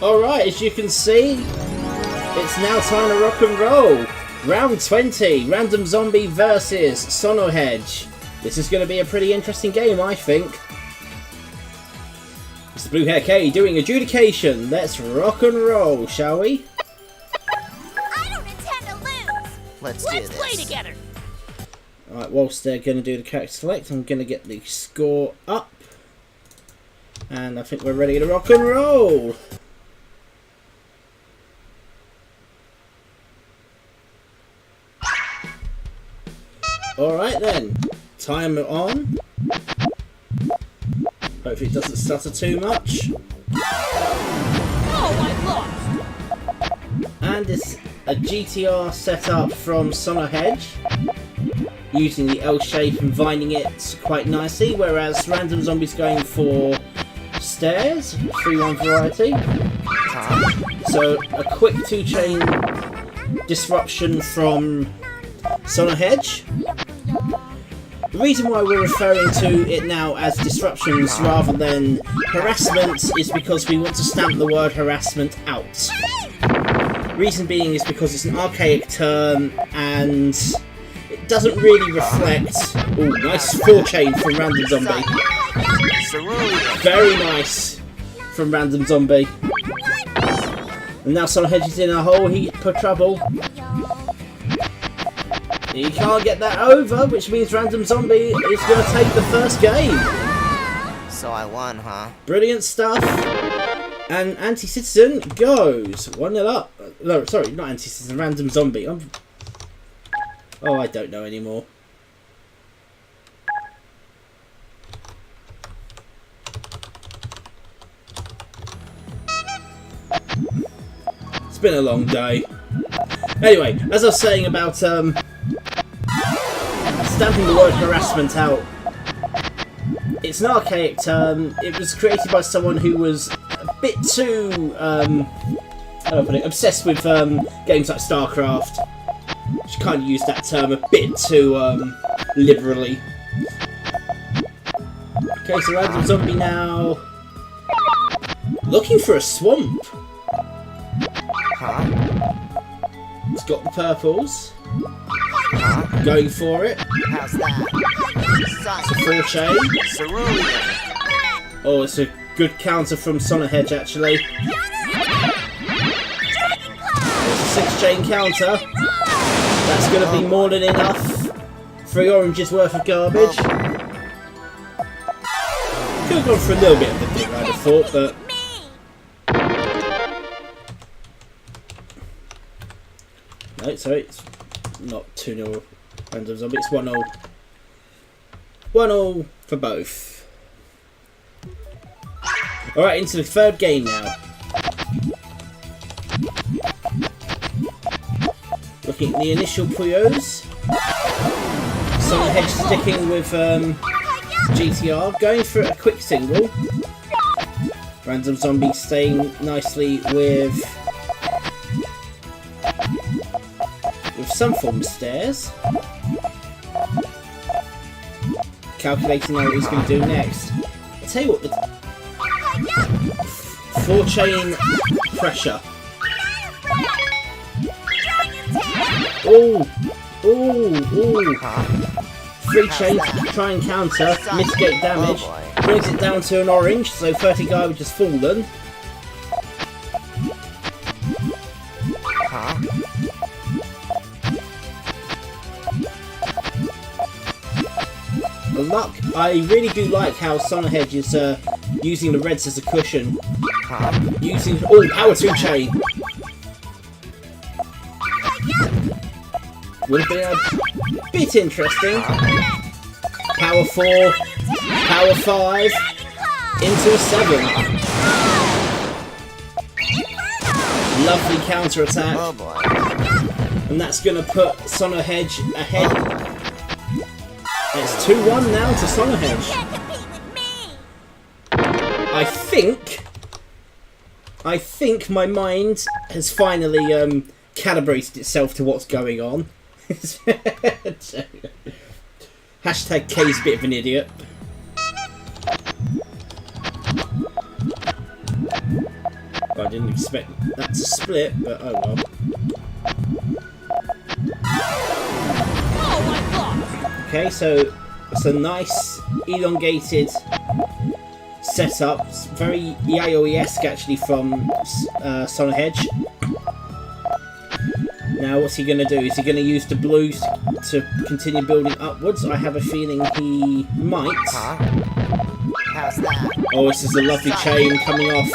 Alright, as you can see, it's now time to rock and roll. Round 20, RandomZombie versus SonoHedge. This is going to be a pretty interesting game, I think. Mr. Blue Hair K doing adjudication. Let's rock and roll, shall we? I don't intend to lose. Let's play together. Alright, whilst they're going to do the character select, I'm going to get the score up. And I think we're ready to rock and roll. Alright then, timer on. Hopefully it doesn't stutter too much. Oh, I lost. And it's a GTR setup from SonoHedge, using the L shape and vinding it quite nicely, whereas RandomZombie's going for stairs, 3-1 variety. So a quick 2-chain disruption from SonoHedge. The reason why we're referring to it now as disruptions rather than harassment is because we want to stamp the word harassment out. Reason being is because it's an archaic term and it doesn't really reflect... Oh, nice 4-chain from RandomZombie. Very nice from RandomZombie. And now SonoHedge is in a whole heap of trouble. He can't get that over, which means RandomZombie is going to take the first game. So I won, huh? Brilliant stuff. And Anticitizen goes 1-0 up. No, sorry, not Anticitizen, RandomZombie. Oh, I don't know anymore. It's been a long day. Anyway, as I was saying about stamping the word harassment out, it's an archaic term. It was created by someone who was a bit too how do I put it, obsessed with games like StarCraft, which kind of used that term a bit too liberally. Okay, so RandomZombie now looking for a swamp. It's got the purples. Going for it. How's that? It's a 4-chain. Oh, it's a good counter from SonoHedge actually. It's a 6-chain counter. That's going to be more than enough. 3 oranges worth of garbage. Could have gone for a little bit of the thing, I'd have thought, but... No, sorry, it's not 2-0 RandomZombie, it's 1-0. 1-0 for both. Alright, into the third game now. Looking at the initial Puyos. SonoHedge sticking with GTR, going for a quick single. RandomZombie staying nicely with some form of stairs. Calculating out what he's going to do next. I'll tell you what, the 4-chain pressure. Oh! Oh! Oh! 3-chain to try and counter, mitigate damage. Brings it down to an orange, so 30 garbage has fallen. Luck, I really do like how SonoHedge is using the reds as a cushion. Using power 2-chain. Would have been a bit interesting. Power 4, power 5, into a 7. Lovely counter attack. And that's going to put SonoHedge ahead. It's 2-1 now to SonoHedge. I think my mind has finally calibrated itself to what's going on. Hashtag K's a bit of an idiot. I didn't expect that to split, but oh well. Okay, so it's a nice elongated setup. It's very yaoi-esque actually from SonoHedge. Now what's he going to do? Is he going to use the blues to continue building upwards? I have a feeling he might. How's that? Oh, this is a lovely chain coming off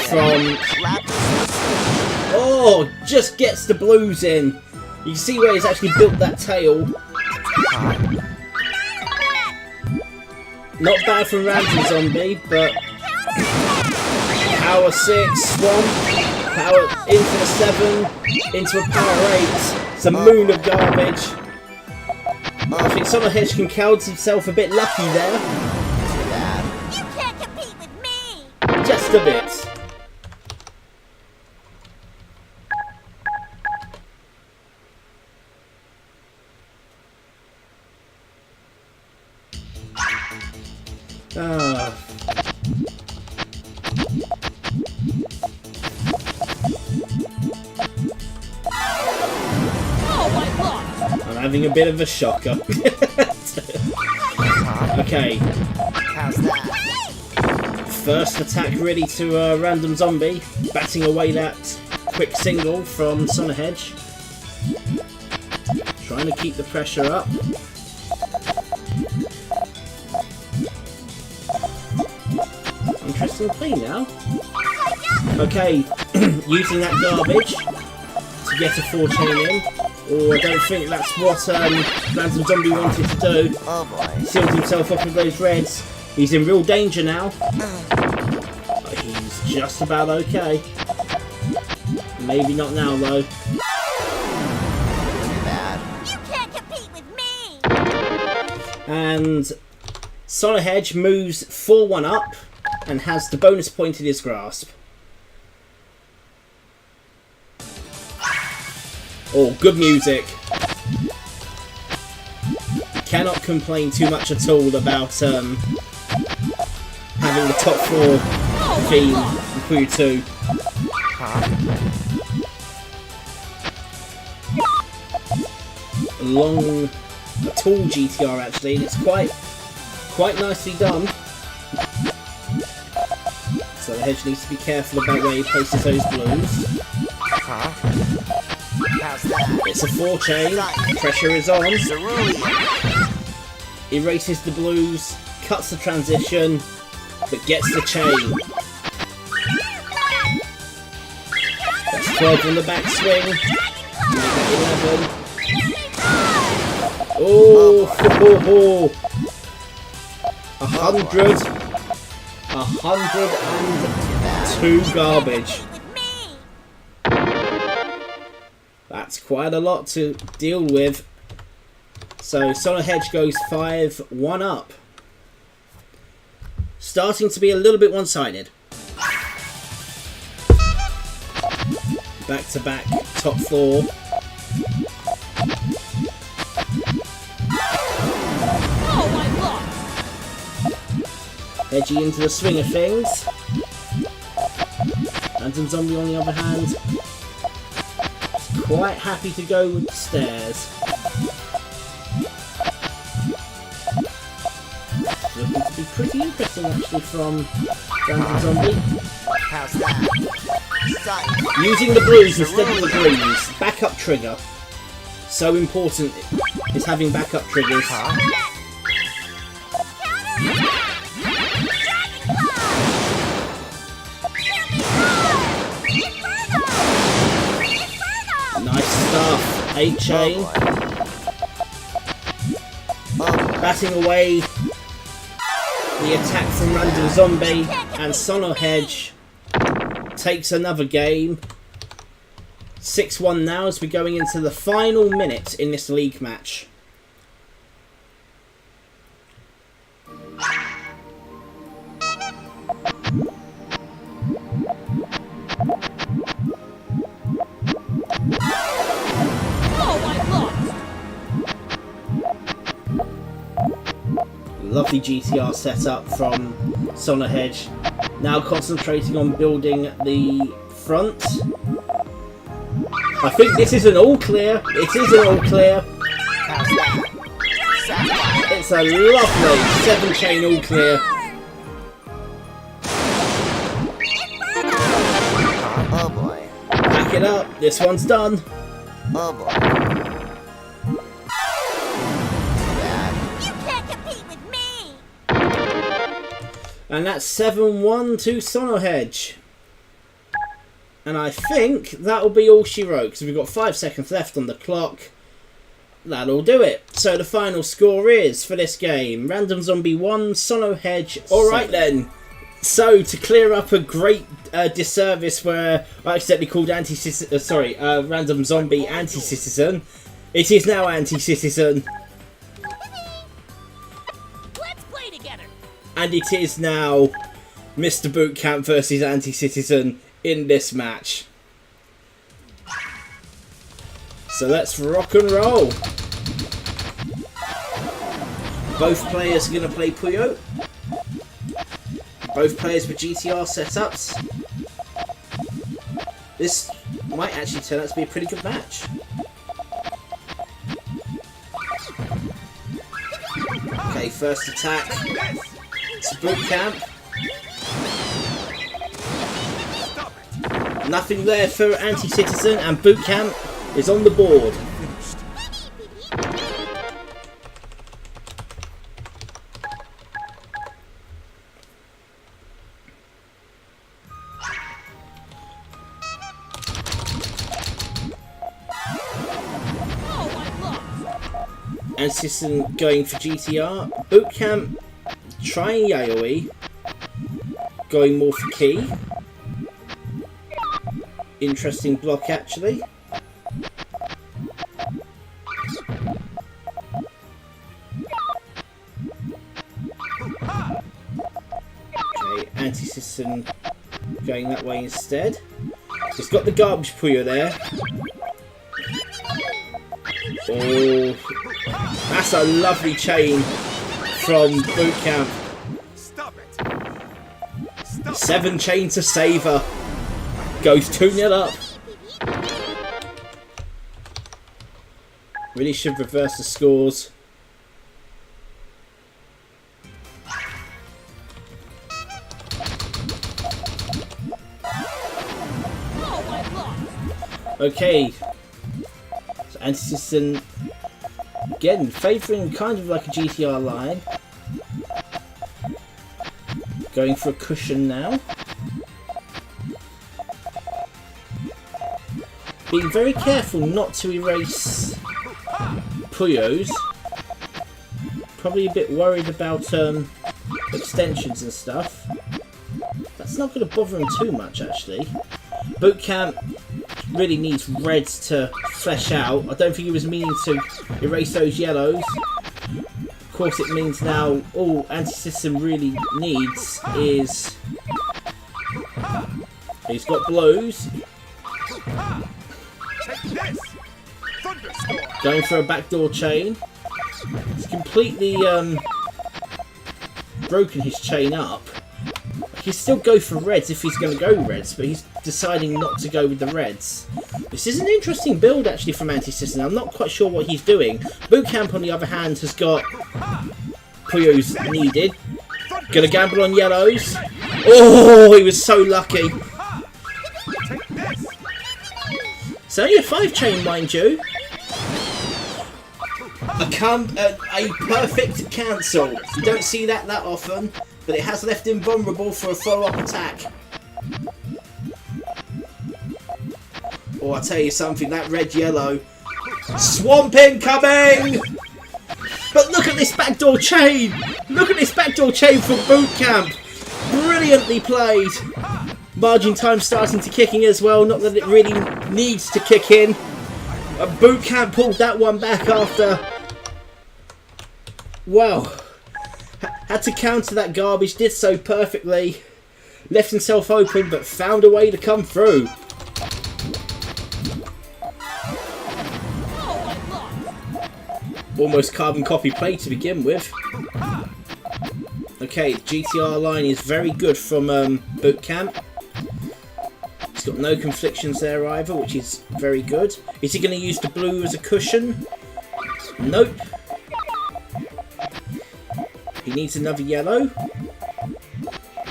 from... Oh, just gets the blues in. You can see where he's actually built that tail. Not bad from RandomZombie, but... Power 6, Swamp, power into the 7, into a power 8. It's a moon of garbage. I think SonoHedge can count himself a bit lucky there. You can't compete with me! Just a bit. I'm having a bit of a shocker. Okay. How's that? First attack ready to RandomZombie, batting away that quick single from SonoHedge. Trying to keep the pressure up. Interesting play now. Okay, using that garbage to get a 4 chain in. Oh, I don't think that's what RandomZombie wanted to do. Oh boy. Sealed himself up with those reds. He's in real danger now. But he's just about okay. Maybe not now though. Bad. You can't compete with me! And SonoHedge moves 4-1 up and has the bonus point in his grasp. Oh, good music. You cannot complain too much at all about having the top 4 theme in Puyo 2. A tall GTR actually, and it's quite nicely done. So the hedge needs to be careful about where he places those blues. It's a 4 chain, pressure is on. Erases the blues, cuts the transition, but gets the chain. That's 12 on the backswing. Make that 11. Oh, 100. 102 garbage. That's quite a lot to deal with. So SonoHedge goes 5-1 up. Starting to be a little bit one-sided. Back to back, top 4. Edgy into the swing of things. RandomZombie on the other hand, quite happy to go with the stairs. Looking to be pretty interesting actually from RandomZombie. How's that? Using the blues instead of the greens. Backup trigger. So important is having backup triggers. Nice stuff. 8 chain. Batting away the attack from RandomZombie, and SonoHedge takes another game. 6-1 now as we're going into the final minute in this league match. Lovely GTR setup from SonoHedge. Now concentrating on building the front. I think this is an all clear. It is an all clear. How's that? Sapphire. It's a lovely 7-chain all clear. Oh boy. Back it up. This one's done. Oh boy. Bad. You can't compete with me! And that's 7-1 to SonoHedge. And I think that'll be all she wrote, because we've got 5 seconds left on the clock. That'll do it. So the final score is, for this game, RandomZombie 1, SonoHedge. Alright then. So, to clear up a great disservice where I accidentally called RandomZombie Anticitizen, it is now Anticitizen. Let's play together! And it is now Mr. BootCamp versus Anticitizen in this match. So let's rock and roll. Both players are going to play Puyo. Both players with GTR setups. This might actually turn out to be a pretty good match. Okay, first attack. It's BootCamp. Nothing there for Anticitizen, and BootCamp is on the board. Anticitizen going for GTR. BootCamp trying Yaoi. Going more for key. Interesting block actually. Okay, Anticitizen going that way instead. He's got the garbage Puyo there. Oh, that's a lovely chain from BootCamp. 7 chain to saver. Goes 2-0 up. Really should reverse the scores. Okay. So Anticitizen again favouring kind of like a GTR line. Going for a cushion now. Being very careful not to erase Puyos. Probably a bit worried about extensions and stuff. That's not going to bother him too much actually. BootCamp really needs reds to flesh out. I don't think he was meaning to erase those yellows. Of course it means now all Anticitizen really needs is... He's got blows. Going for a backdoor chain. He's completely broken his chain up. He'd still go for reds if he's going to go reds, but he's deciding not to go with the reds. This is an interesting build actually from Anticitizen. I'm not quite sure what he's doing. BootCamp on the other hand has got Puyo's needed. Gonna gamble on yellows. Oh, he was so lucky. It's only a 5 chain, mind you. A perfect cancel. You don't see that often, but it has left him vulnerable for a follow-up attack. Oh, I'll tell you something, that red-yellow. Swamp incoming! But look at this backdoor chain! Look at this backdoor chain from BootCamp! Brilliantly played! Margin time starting to kick in as well, not that it really needs to kick in. BootCamp pulled that one back after... Wow. Had to counter that garbage, did so perfectly. Left himself open, but found a way to come through. Almost carbon copy play to begin with. Okay, GTR line is very good from BootCamp. He's got no conflictions there either, which is very good. Is he going to use the blue as a cushion? Nope. He needs another yellow,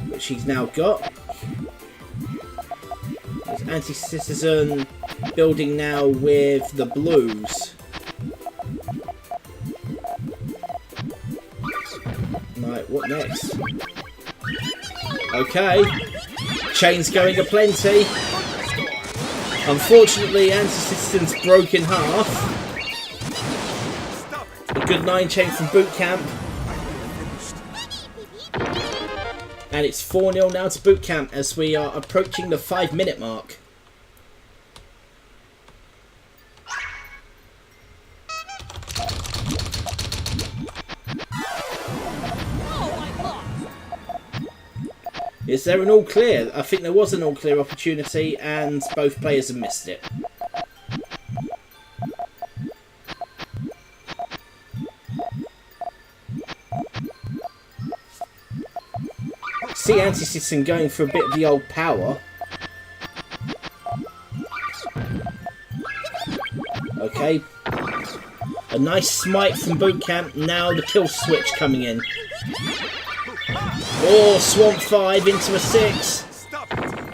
which he's now got. There's Anticitizen building now with the blues. Right, what next? Okay. Chain's going aplenty. Unfortunately, Anticitizen's broke in half. A good 9 chain from BootCamp. And it's 4-0 now to BootCamp as we are approaching the 5-minute mark. Is there an all clear? I think there was an all clear opportunity and both players have missed it. See Anticitizen going for a bit of the old power. Okay. A nice smite from BootCamp. Now the kill switch coming in. Oh, Swamp 5 into a 6.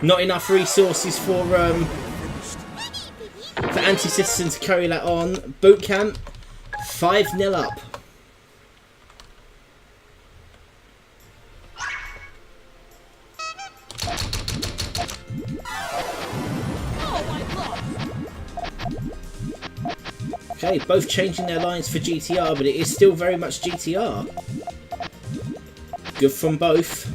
Not enough resources for Anticitizen to carry that on. BootCamp 5-0 up. Okay, both changing their lines for GTR, but it is still very much GTR. Good from both.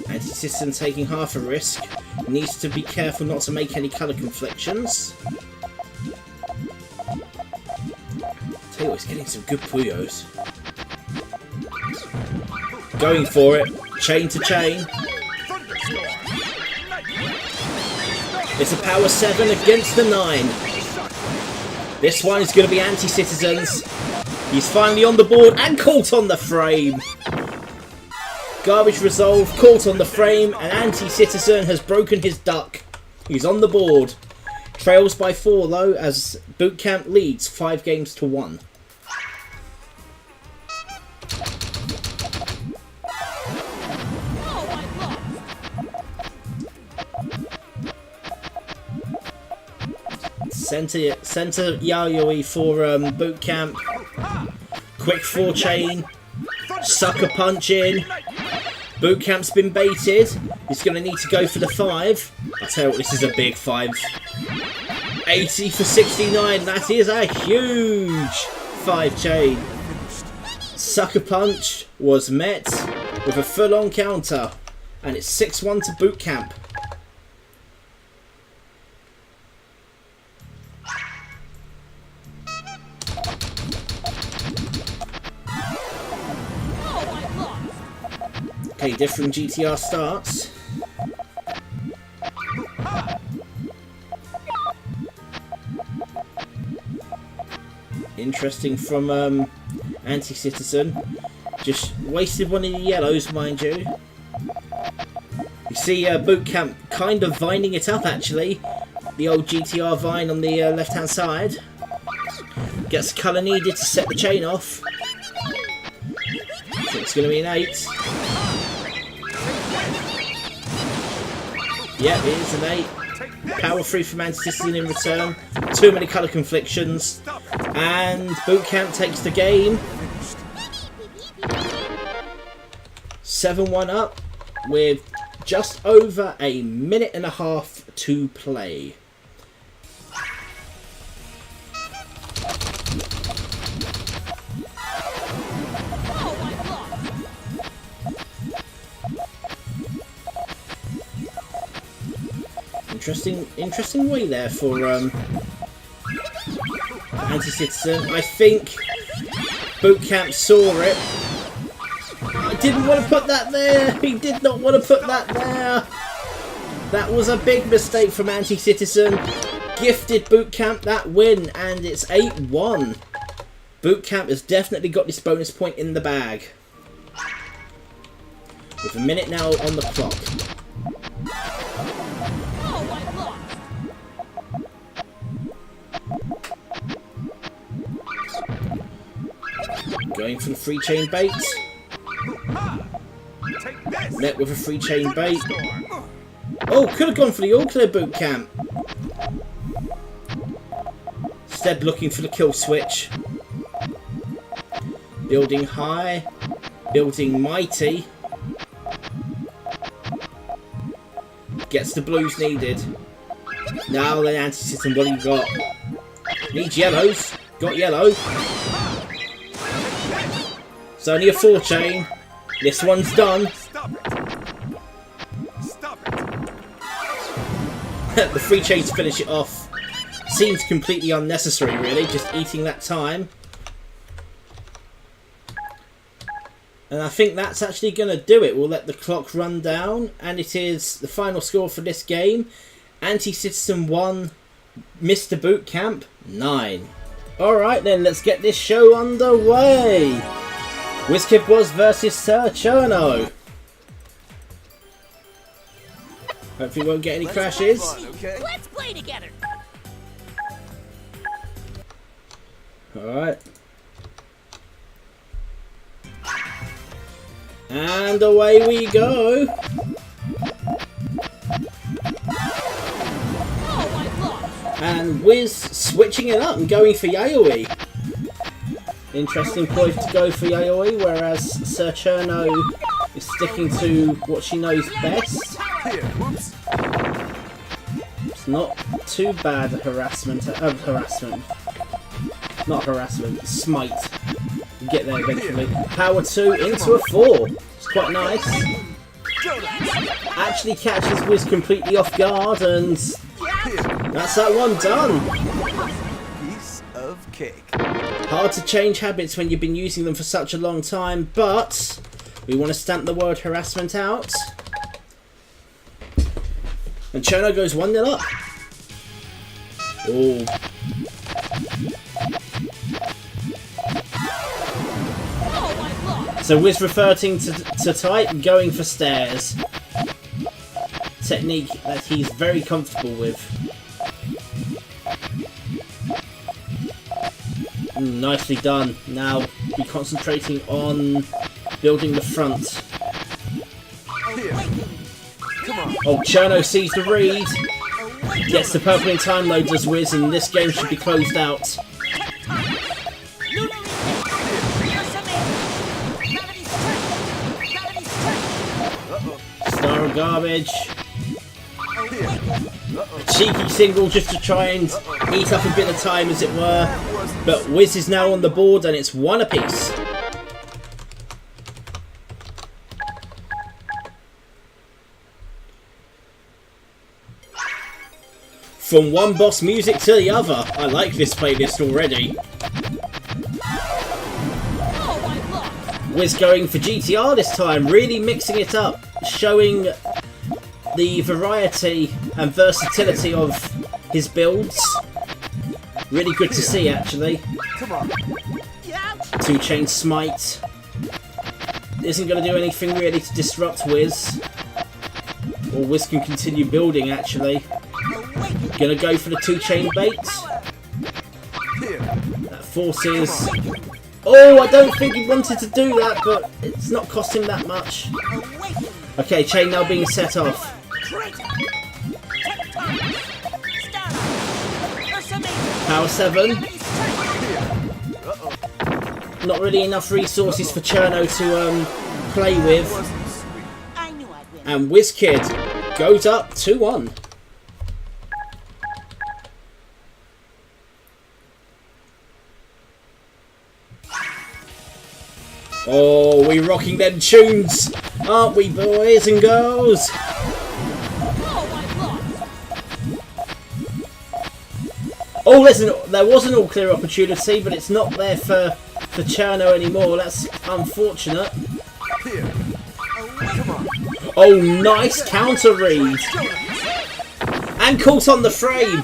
Anticitizen taking half a risk. Needs to be careful not to make any colour conflictions. Tell you what, he's getting some good Puyos. Going for it. Chain to chain. It's a power 7 against the 9. This one is going to be Anticitizen's. He's finally on the board and caught on the frame. Garbage resolve, caught on the frame, and Anticitizen has broken his duck. He's on the board. Trails by 4 though, as BootCamp leads 5 games to 1. Centre Yayoi for BootCamp. Quick 4 chain. Sucker punch in. BootCamp's been baited. He's going to need to go for the 5. I tell you what, this is a big 5. 80 for 69. That is a huge 5 chain. Sucker punch was met with a full-on counter. And it's 6-1 to BootCamp. Okay, different GTR starts. Interesting from Anticitizen. Just wasted one of the yellows, mind you. You see BootCamp kind of vining it up, actually. The old GTR vine on the left-hand side. Gets colour needed to set the chain off. So it's going to be an 8. Yep, it is an 8. Power 3 from Anticitizen in return. Too many colour conflictions. And BootCamp takes the game. 7-1 up with just over a minute and a half to play. Interesting way there for Anticitizen. I think BootCamp saw it. I didn't want to put that there. He did not want to put that there. That was a big mistake from Anticitizen. Gifted BootCamp that win, and it's 8-1. BootCamp has definitely got this bonus point in the bag. With a minute now on the clock. Going for the free chain bait. Met with a free chain bait. Oh, could have gone for the all clear BootCamp. Instead looking for the kill switch. Building high. Building mighty. Gets the blues needed. Now then, Anticitizen, what do you got? Needs yellows. Got yellow. It's only a 4 chain. This one's done. The 3 chain to finish it off. Seems completely unnecessary, really. Just eating that time. And I think that's actually going to do it. We'll let the clock run down. And it is the final score for this game. Anticitizen 1, Mr. BootCamp 9. Alright then, let's get this show underway. Wizzkidwas versus Cirno. Hopefully we won't get any crashes. Let's play together. Alright. And away we go. And Wiz switching it up and going for Yaoi. Interesting point to go for Yaoi, whereas Cirno is sticking to what she knows best. It's not too bad harassment. Not harassment, smite. We'll get there eventually. Power 2 into a 4. It's quite nice. Actually catches Wiz completely off guard, and that's that one done. Piece of cake. Hard to change habits when you've been using them for such a long time, but we want to stamp the word harassment out. And Cirno goes 1-0 up. Oh. So Wiz reverting to type, going for stairs. Technique that he's very comfortable with. Nicely done. Now be concentrating on building the front. Oh, Cirno sees the read. Gets the purple in time though, does Wiz, and this game should be closed out. Star of garbage. A cheeky single just to try and eat up a bit of time, as it were. But Wiz is now on the board and it's 1 apiece. From one boss music to the other. I like this playlist already. Wiz going for GTR this time, really mixing it up, showing the variety and versatility of his builds. Really good to see, actually. 2 chain smite. Isn't going to do anything really to disrupt Wiz. Or Wiz can continue building, actually. Gonna go for the 2 chain bait. That forces... Oh, I don't think he wanted to do that, but it's not cost him that much. Okay, chain now being set off. Power 7. Not really enough resources for Cirno to play with. And Wizzkid goes up 2-1. Oh, we rocking them tunes, aren't we, boys and girls? Oh, listen, there was an all-clear opportunity, but it's not there for Cirno anymore. That's unfortunate. Oh, nice counter read. And caught on the frame.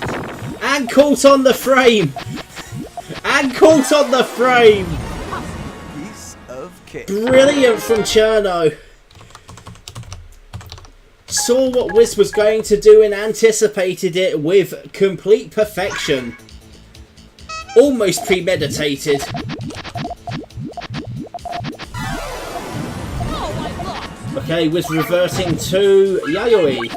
And caught on the frame. And caught on the frame! Piece of cake. Brilliant from Cirno. Saw what Wiz was going to do and anticipated it with complete perfection. Almost premeditated. Okay, Wiz reverting to Yayoi.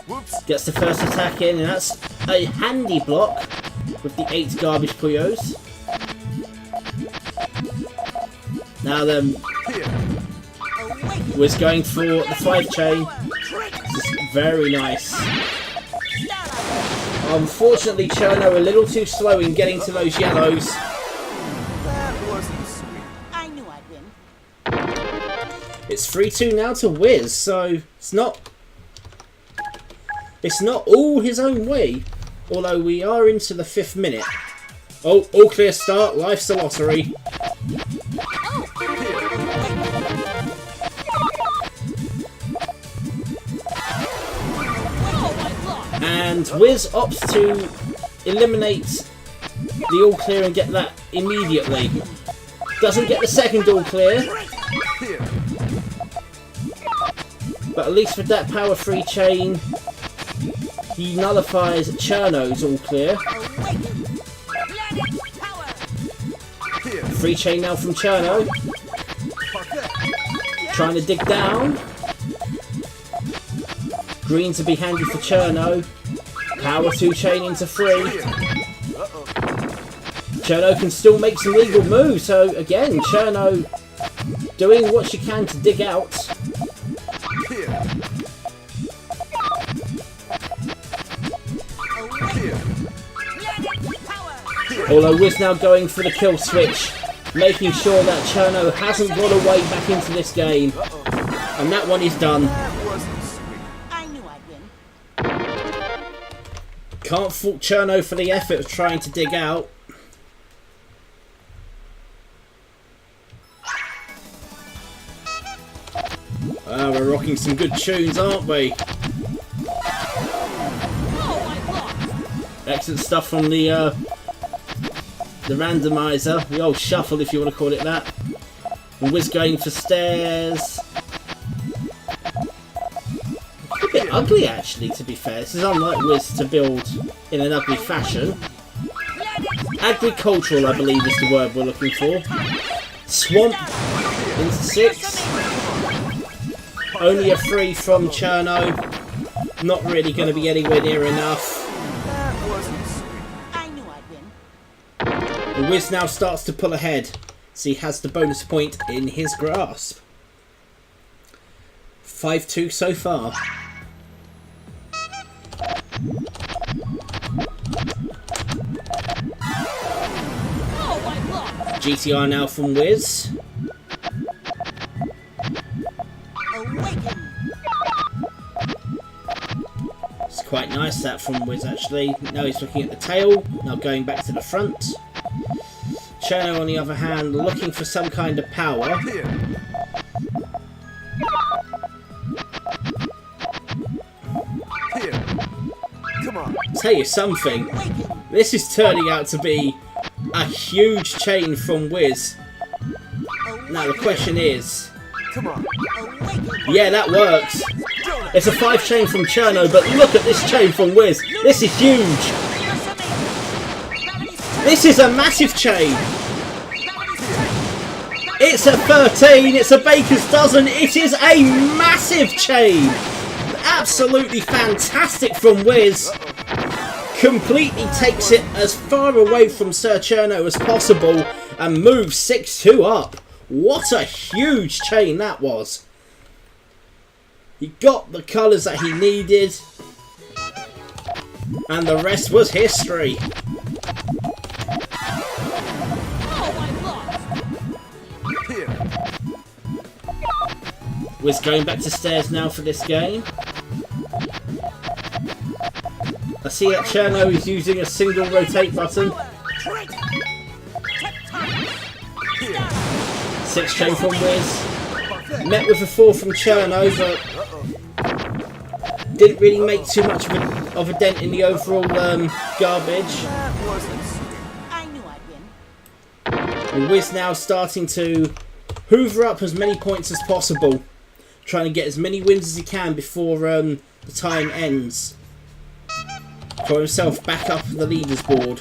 Whoops. Gets the first attack in, and that's a handy block with the 8 garbage Puyos. Now then, Here. Wiz going for the 5 chain. This is very nice. Unfortunately, Cirno a little too slow in getting to those yellows. That wasn't sweet. I knew I'd win. It's 3-2 now to Wiz, so it's not all his own way. Although we are into the 5th minute. Oh, all clear start. Life's a lottery. And Wiz opts to eliminate the all clear and get that immediately. Doesn't get the second all clear, Here. but at least with that power 3 chain, he nullifies Cirno's all clear. Here. 3 chain now from Cirno, trying to dig down. Green to be handy for Cirno. Power 2 chain into 3. Uh-oh. Cirno can still make some legal moves, so again, Cirno doing what she can to dig out. Here. Here. Although Wiz now going for the kill switch, making sure that Cirno hasn't got a way back into this game. And that one is done. That wasn't sweet. I knew I'd win. Can't fault Cirno for the effort of trying to dig out. Ah, we're rocking some good tunes, aren't we? Excellent stuff from the randomizer, the old shuffle if you want to call it that. And Wiz going for stairs. A bit ugly actually, to be fair. This is unlike Wiz to build in an ugly fashion. Agricultural, I believe, is the word we're looking for. Swamp into 6. Only a 3 from Cirno. Not really going to be anywhere near enough. That wasn't sweet. I knew I'd win. And Wiz now starts to pull ahead, so he has the bonus point in his grasp. 5-2 so far. GTR now from Wiz. It's quite nice that from Wiz actually. Now he's looking at the tail, now going back to the front. Cirno on the other hand looking for some kind of power. Here. Here. Come on. Tell you something, this is turning out to be a huge chain from Wiz. Now the question is, Come on. yeah, that works. It's a 5 chain from Cirno, but look at this chain from Wiz. This is huge. This is a massive chain. It's a 13, it's a baker's dozen, it is a massive chain. Absolutely fantastic from Wiz. Completely takes it as far away from Sir Cirno as possible and moves 6-2 up. What a huge chain that was. He got the colours that he needed, and the rest was history. Here. Wiz going back to stairs now for this game. I see that Cirno is using a single rotate button. Here. 6 chain from Wiz. Met with a 4 from Cirno, but didn't really make too much of a dent in the overall garbage. That wasn't sweet. I knew I'd win. And Wiz now starting to hoover up as many points as possible, trying to get as many wins as he can before the time ends, for himself back up the leaders board.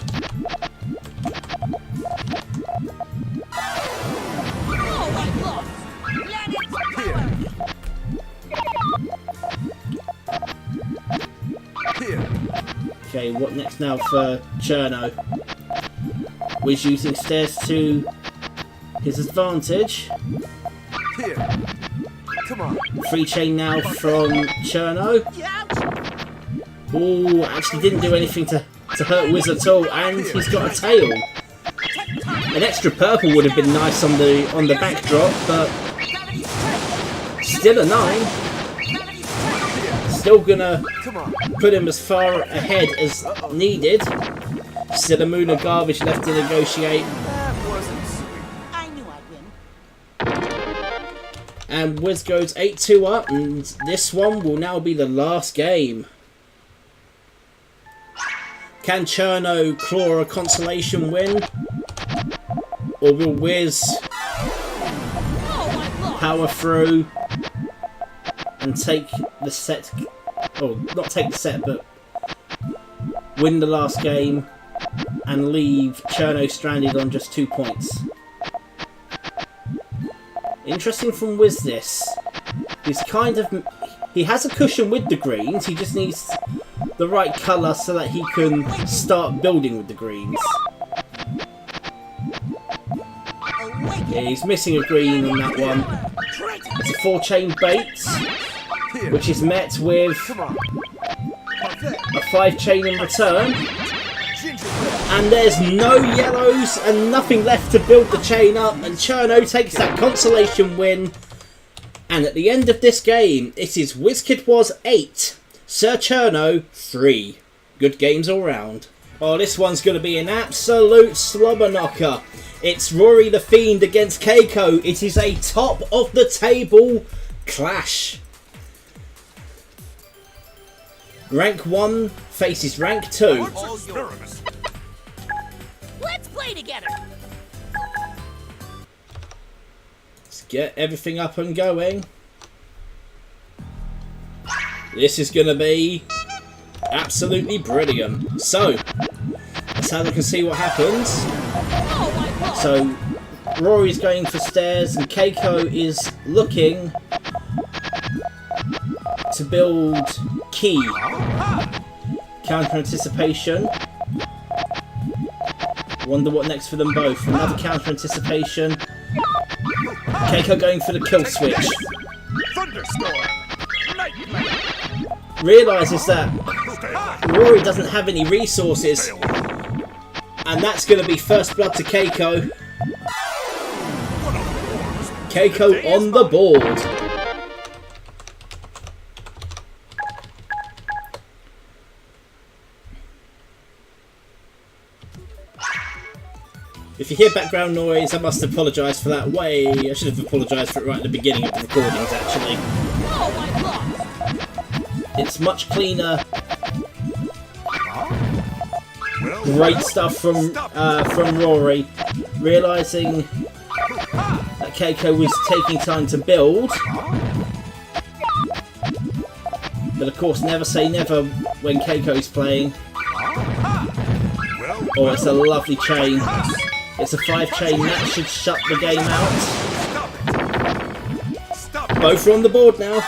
Okay, what next now for Cirno? Wiz using stairs to his advantage. Here. Come on. Free chain now from Cirno. Oh, actually didn't do anything to hurt Wiz at all, and he's got a tail. An extra purple would have been nice on the backdrop, but still a 9. Still gonna put him as far ahead as needed. Still a moon of garbage left to negotiate. I knew I'd win. And Wiz goes 8-2 up, and this one will now be the last game. Can Cirno claw a consolation win? Or will Wiz power through and take the set, or not take the set, but win the last game and leave Cirno stranded on just 2 points? Interesting from Wiz this. He has a cushion with the greens, he just needs the right colour so that he can start building with the greens. Yeah, he's missing a green on that one. It's a 4-chain bait, which is met with a 5-chain in return. And there's no yellows and nothing left to build the chain up, and Cirno takes that consolation win. And at the end of this game, it is Wizzkidwas 8, Sir Cirno 3. Good games all round. Oh, this one's going to be an absolute slobber knocker. It's RoryTheFiend against Keiko. It is a top of the table clash. Rank 1 faces rank 2. Let's play together. Let's get everything up and going. This is going to be absolutely brilliant. So, let's have a look and see what happens. So, Rory's going for stairs and Keiko is looking to build key. Counter anticipation. Wonder what next for them both. Another counter anticipation. Keiko going for the kill switch. Realises that Rory doesn't have any resources, and that's going to be first blood to Keiko. Keiko on the board. If you hear background noise, I must apologise for that. I should have apologised for it right at the beginning of the recordings, actually. It's much cleaner. Great stuff from Rory. Realising that Keiko was taking time to build. But of course, never say never when Keiko's playing. Oh, it's a lovely chain. It's a 5-chain, that should shut the game out. Both are on the board now.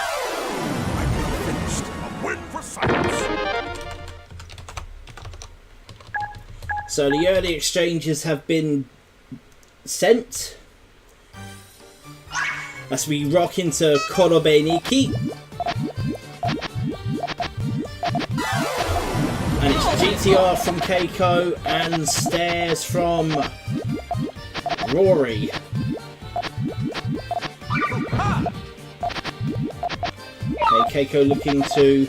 So the early exchanges have been sent. As we rock into Korobe Niki. And it's GTR from Keiko and stairs from Rory. Okay, Keiko looking to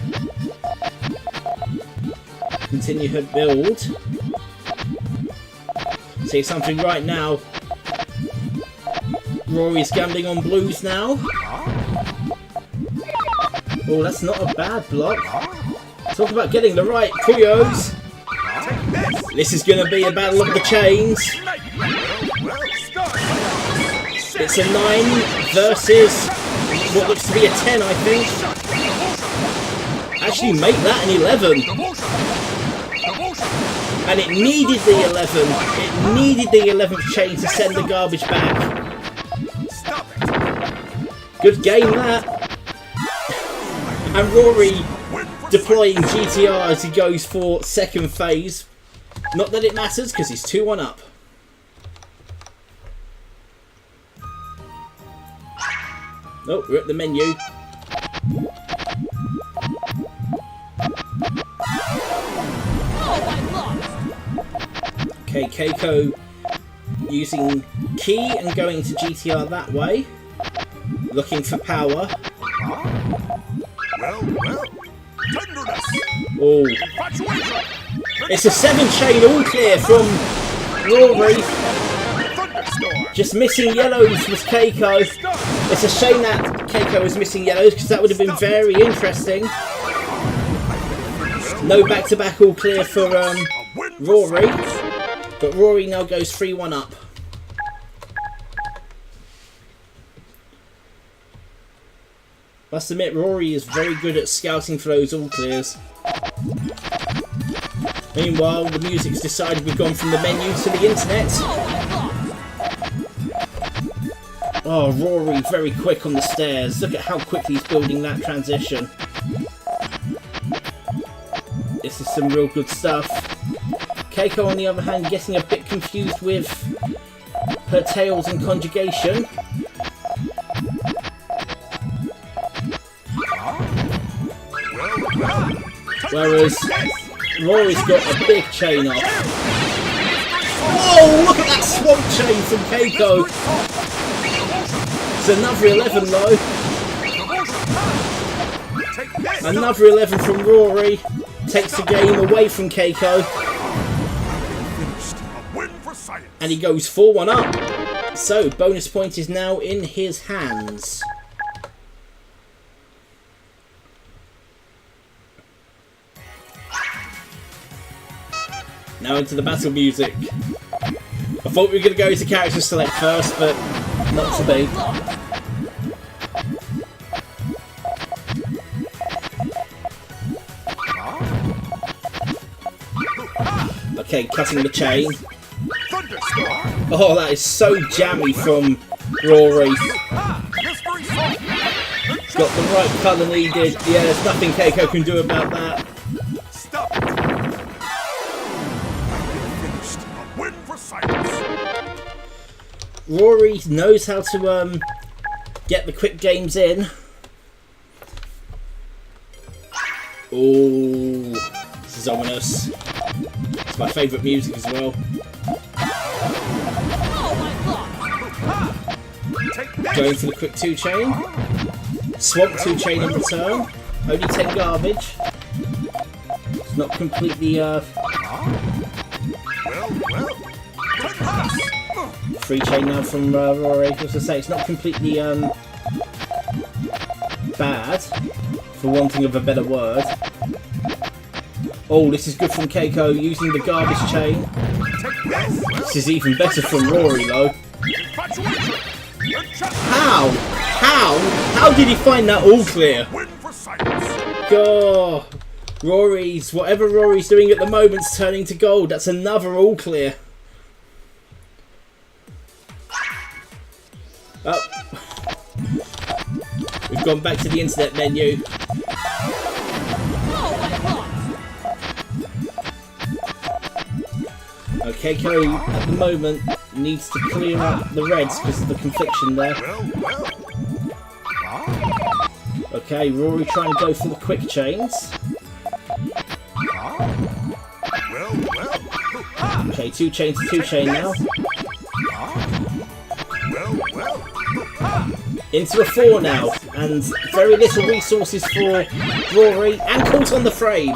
continue her build. See something right now. Rory's gambling on blues now. Oh, that's not a bad block. Talk about getting the right Puyos. This is going to be a battle of the chains. It's a 9 versus what looks to be a 10, I think. Actually, make that an 11. And it needed the 11. It needed the 11th chain to send the garbage back. Good game, that. And Rory deploying GTR as he goes for second phase. Not that it matters, because he's 2-1 up. Oh, we're at the menu. Okay, Keiko using key and going to GTR that way. Looking for power. Oh. It's a 7 chain all clear from Rory. Just missing yellows was Keiko. It's a shame that Keiko was missing yellows because that would have been very interesting. No back-to-back all clear for Rory. But Rory now goes 3-1 up. Must admit, Rory is very good at scouting for those all clears. Meanwhile, the music's decided we've gone from the menu to the internet. Oh, Rory very quick on the stairs. Look at how quickly he's building that transition. This is some real good stuff. Keiko, on the other hand, getting a bit confused with her tails and conjugation. Whereas Rory's got a big chain off. Whoa, look at that swamp chain from Keiko. It's another 11 though. Another 11 from Rory. Takes the game away from Keiko. And he goes 4-1 up. So, bonus point is now in his hands. Now into the battle music. I thought we were going to go to character select first, but not to be. Okay, cutting the chain. Oh, that is so jammy from Rory. He's got the right colour needed. Yeah, there's nothing Keiko can do about that. Rory knows how to get the quick games in. Oh, this is ominous. It's my favourite music as well. Going for the quick 2 chain. Swamp 2 chain in return. Only 10 garbage. It's not completely 3 chain now from Rory. As I say, it's not completely bad, for wanting of a better word. Oh, this is good from Keiko using the garbage chain. This is even better from Rory though. How? How did he find that all clear? God, whatever Rory's doing at the moment's turning to gold. That's another all clear. Oh. We've gone back to the internet menu. Okay, Keiko at the moment needs to clear up the reds because of the confliction there. Okay, Rory trying to go for the quick chains. Okay, 2 chains to 2 chain now. Into a 4 now, and very little resources for Rory, and caught on the frame.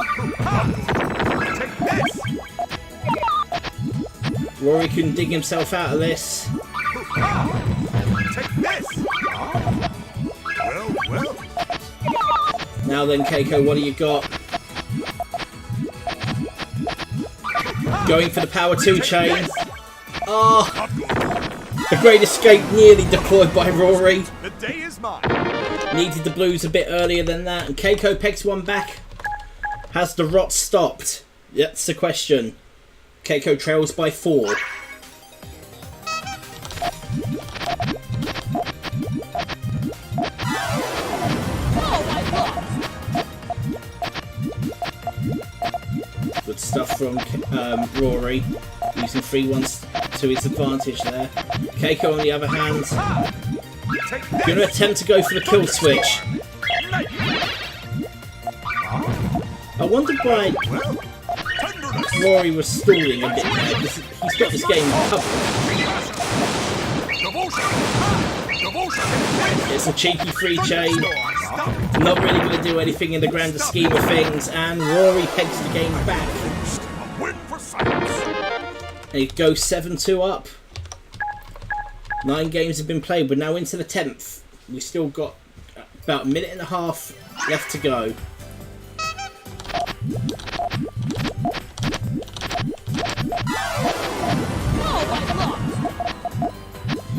Rory can dig himself out of this. Now then, Keiko, what do you got? Going for the power 2 chain. Oh, A great escape nearly deployed by Rory. The day is mine. Needed the blues a bit earlier than that. And Keiko pegs one back. Has the rot stopped? That's the question. Keiko trails by 4. Good stuff from Rory. Using 3-1s to his advantage there. Keiko, on the other hand, going to attempt to go for the kill switch. I wondered why Rory was stalling a bit there, because he's got this game covered. It's a cheeky free chain. Not really going to do anything in the grander scheme of things, and Rory pegs the game back. And it goes 7-2 up. 9 games have been played. We're now into the 10th. We've still got about a minute and a half left to go.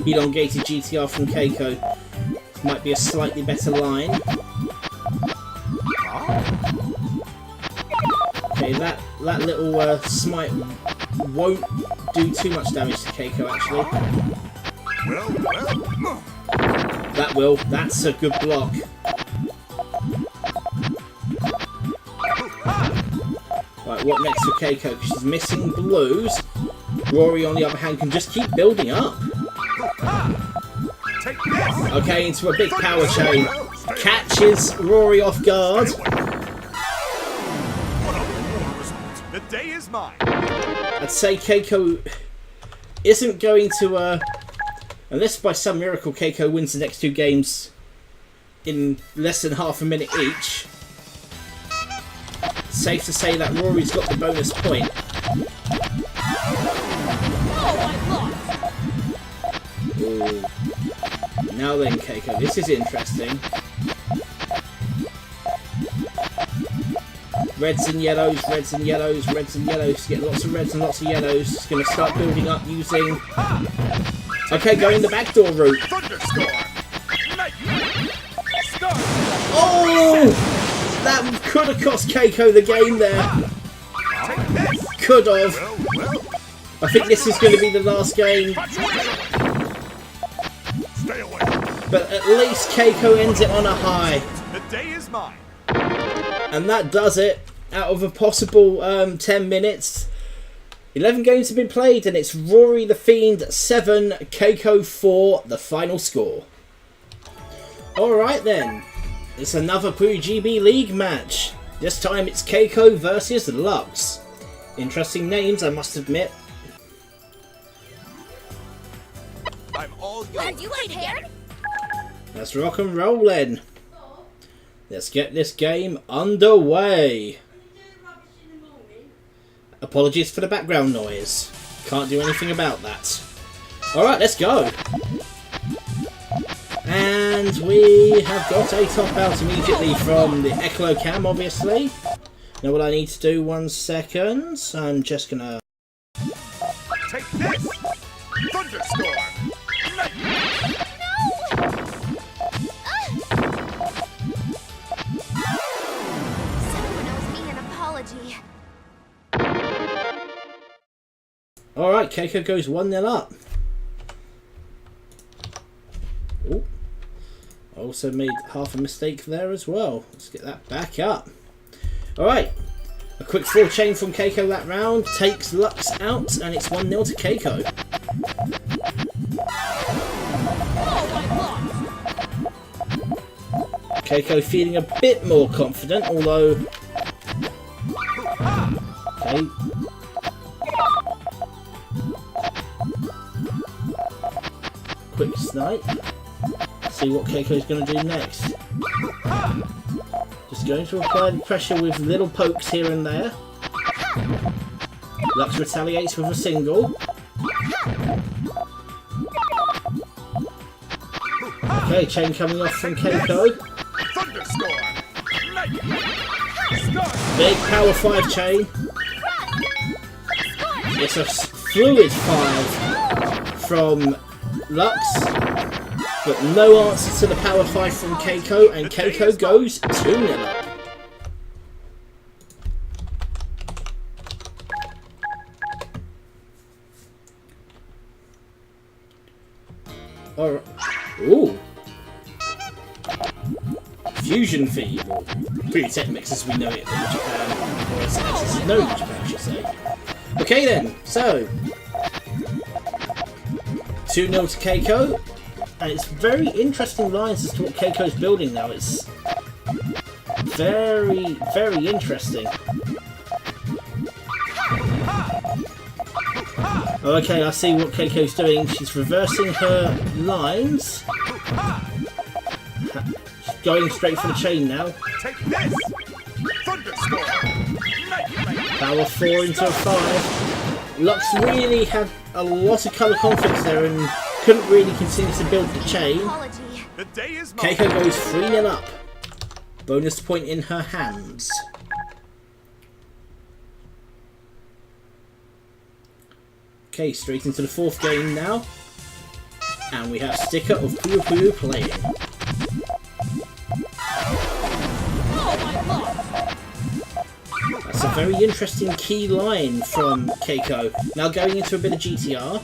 Elongated GTR from Keiko. This might be a slightly better line. Okay, that little smite won't do too much damage to Keiko, actually. That will. That's a good block. Right, what next for Keiko? She's missing blues. Rory, on the other hand, can just keep building up. Okay, into a big power chain. Catches Rory off guard. The day is mine. I'd say Keiko isn't going to, unless by some miracle Keiko wins the next 2 games in less than half a minute each. Safe to say that Rory's got the bonus point. Ooh. Now then, Keiko, this is interesting. Reds and yellows, reds and yellows, reds and yellows. Get lots of reds and lots of yellows. It's going to start building up using... Okay, going the backdoor route. Oh! That could have cost Keiko the game there. Could have. I think this is going to be the last game. But at least Keiko ends it on a high. The day is mine. And that does it. Out of a possible 10 minutes. 11 games have been played, and it's RoryTheFiend 7, Keiko 4, the final score. Alright then. It's another PuyoGB League match. This time it's Keiko VS Lux. Interesting names, I must admit. I'm all yours. Are you prepared? Let's rock and roll then. Let's get this game underway. Apologies for the background noise. Can't do anything about that. Alright, let's go. And we have got a top out immediately from the Eclo Cam, obviously. Now what I need to do, 1 second. I'm just gonna... Take this! Thunderstorm! Someone owes me an apology. Alright, Keiko goes 1-0 up. Ooh. Also made half a mistake there as well. Let's get that back up. Alright. A quick 4 chain from Keiko that round. Takes Lux out, and it's 1-0 to Keiko. Keiko feeling a bit more confident, although... Okay. Quick snipe. See what Keiko's going to do next. Just going to apply the pressure with little pokes here and there. Lux retaliates with a single. Okay, chain coming off from Keiko. Big power 5 chain. It's a fluid 5 from Lux, but no answer to the power 5 from Keiko, and Keiko goes 2-0 up. Alright. Ooh. Fusion feed, or Pyrotechnics as we know it in Japan, or as it's known in Japan, I should say. Okay then, so 2-0 to Keiko, and it's very interesting lines as to what Keiko's building now. It's very, very interesting. Oh, okay, I see what Keiko's doing. She's reversing her lines. She's going straight for the chain now. Take this! Thunderstorm! Power 4 into a 5. Lux really had a lot of colour conflicts there and couldn't really continue to build the chain. Apology. The day is mine. Keiko goes 3-0 up. Bonus point in her hands. Okay, straight into the 4th game now. And we have Sticker of Puyo playing. That's a very interesting key line from Keiko. Now going into a bit of GTR.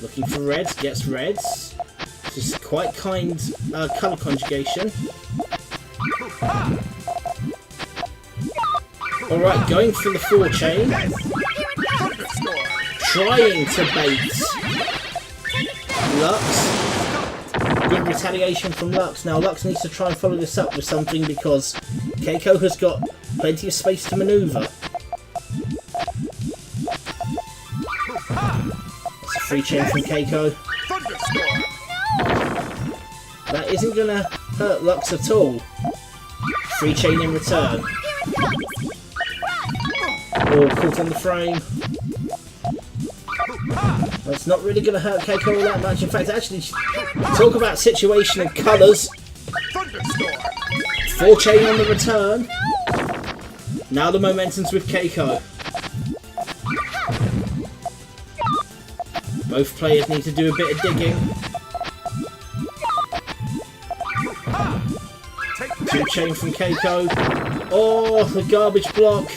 Looking for reds, gets reds. Just quite kind colour conjugation. Alright, going for the 4 chain. Trying to bait Lux. Good retaliation from Lux. Now Lux needs to try and follow this up with something because Keiko has got plenty of space to manoeuvre. It's a free chain from Keiko. That isn't going to hurt Lux at all. Free chain in return. Oh, caught on the frame. That's not really going to hurt Keiko all that much. In fact, actually, talk about situation and colours. 4 chain on the return. Now the momentum's with Keiko. Both players need to do a bit of digging. 2 chain from Keiko. Oh, the garbage block.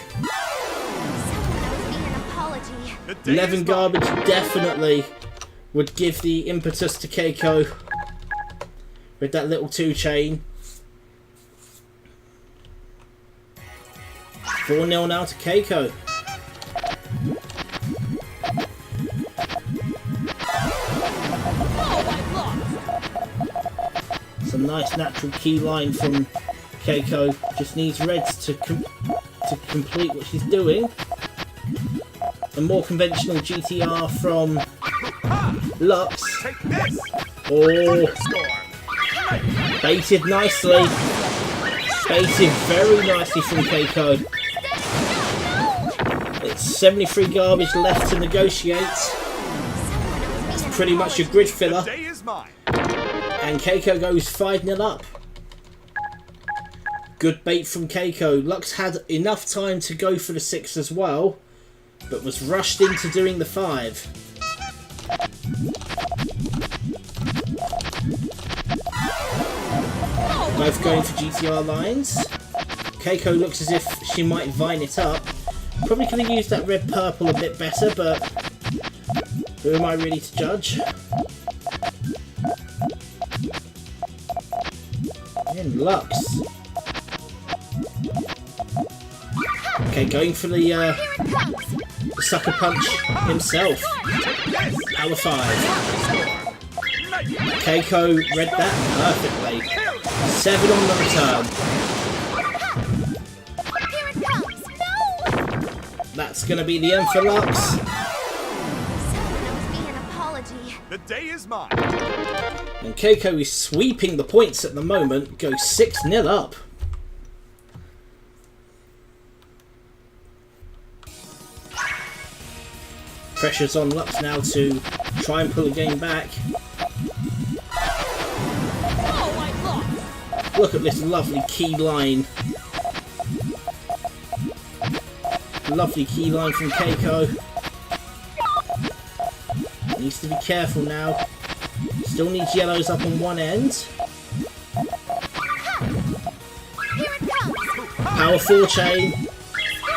11 garbage definitely would give the impetus to Keiko with that little 2 chain. 4-0 now to Keiko. It's a nice natural key line from Keiko. Just needs reds to complete what she's doing. A more conventional GTR from Lux. Oh, baited nicely. Baited very nicely from Keiko. It's 73 garbage left to negotiate. That's pretty much a grid filler. And Keiko goes 5-0 up. Good bait from Keiko. Lux had enough time to go for the 6 as well, but was rushed into doing the 5. Both going for GTR lines. Keiko looks as if she might vine it up. Probably could have used that red-purple a bit better, but who am I really to judge? And Lux. Okay, going for the sucker punch himself. Power 5. Keiko read that perfectly. 7 on the return. That's going to be the end for Lux. The day is mine. And Keiko is sweeping the points at the moment. Goes 6-0 up. Pressure's on Lux now to try and pull the game back. Look at this lovely key line. Lovely key line from Keiko. Needs to be careful now. Still needs yellows up on one end. Power 4 chain.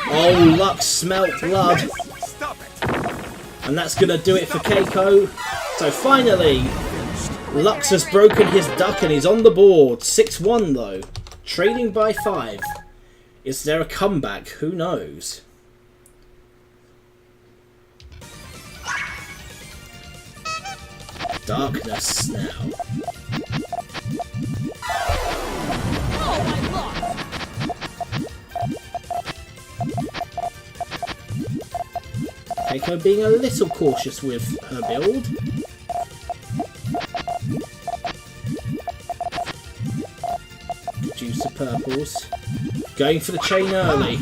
Oh, Lux smelt blood. Stop it. And that's going to do it for Keiko. So finally, Lux has broken his duck and he's on the board. 6-1 though. Trailing by 5. Is there a comeback? Who knows? Darkness now. Keiko being a little cautious with her build. Reduce the purples. Going for the chain early.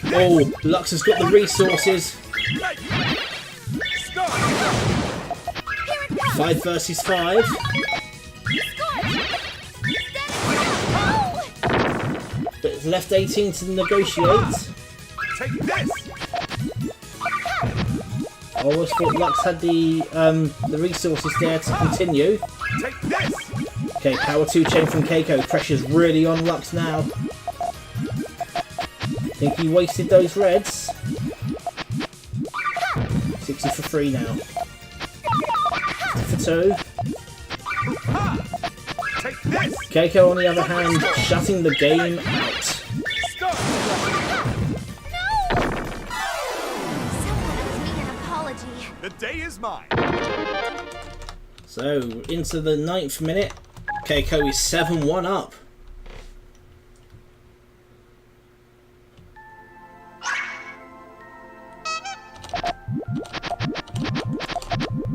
Oh, Lux has got the resources. 5 versus 5. But it's left 18 to negotiate. I always thought Lux had the resources there to continue. Okay, power 2 chain from Keiko. Pressure's really on Lux now. Think he wasted those reds. 60 for 3 now. 50 for 2. Gecko, on the other hand, shutting the game out. The day is mine. So, into the 9th minute. Keiko is 7-1 up.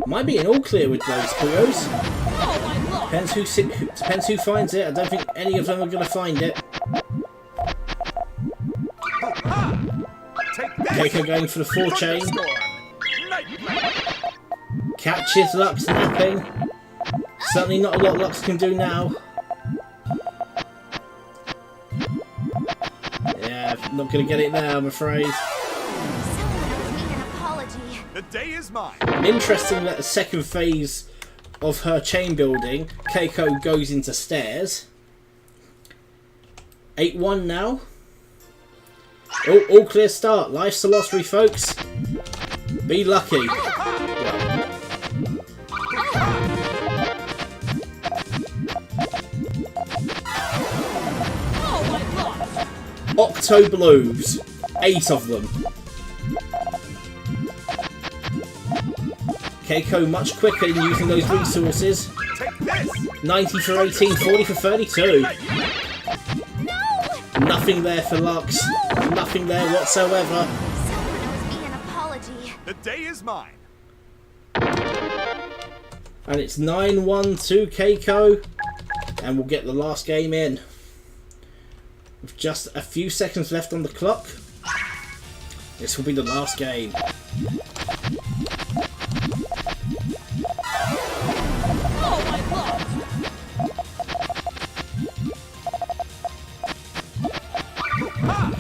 Might be an all clear with those Puyos. Depends who finds it. I don't think any of them are going to find it. Keiko going for the 4 chain. Catches Lux napping. Certainly not a lot Lux can do now. Yeah, not going to get it there, I'm afraid. The day is mine. Interesting that the second phase of her chain building, Keiko goes into stairs. 8-1 now. Oh, all clear start. Life's a lottery, folks. Be lucky. Octo Blues. 8 of them. Keiko much quicker in using those resources. 90 for 18, 40 for 32. Nothing there for Lux. Nothing there whatsoever. Someone owes me an apology. The day is mine. And it's 9-1 to Keiko. And we'll get the last game in. With just a few seconds left on the clock. This will be the last game.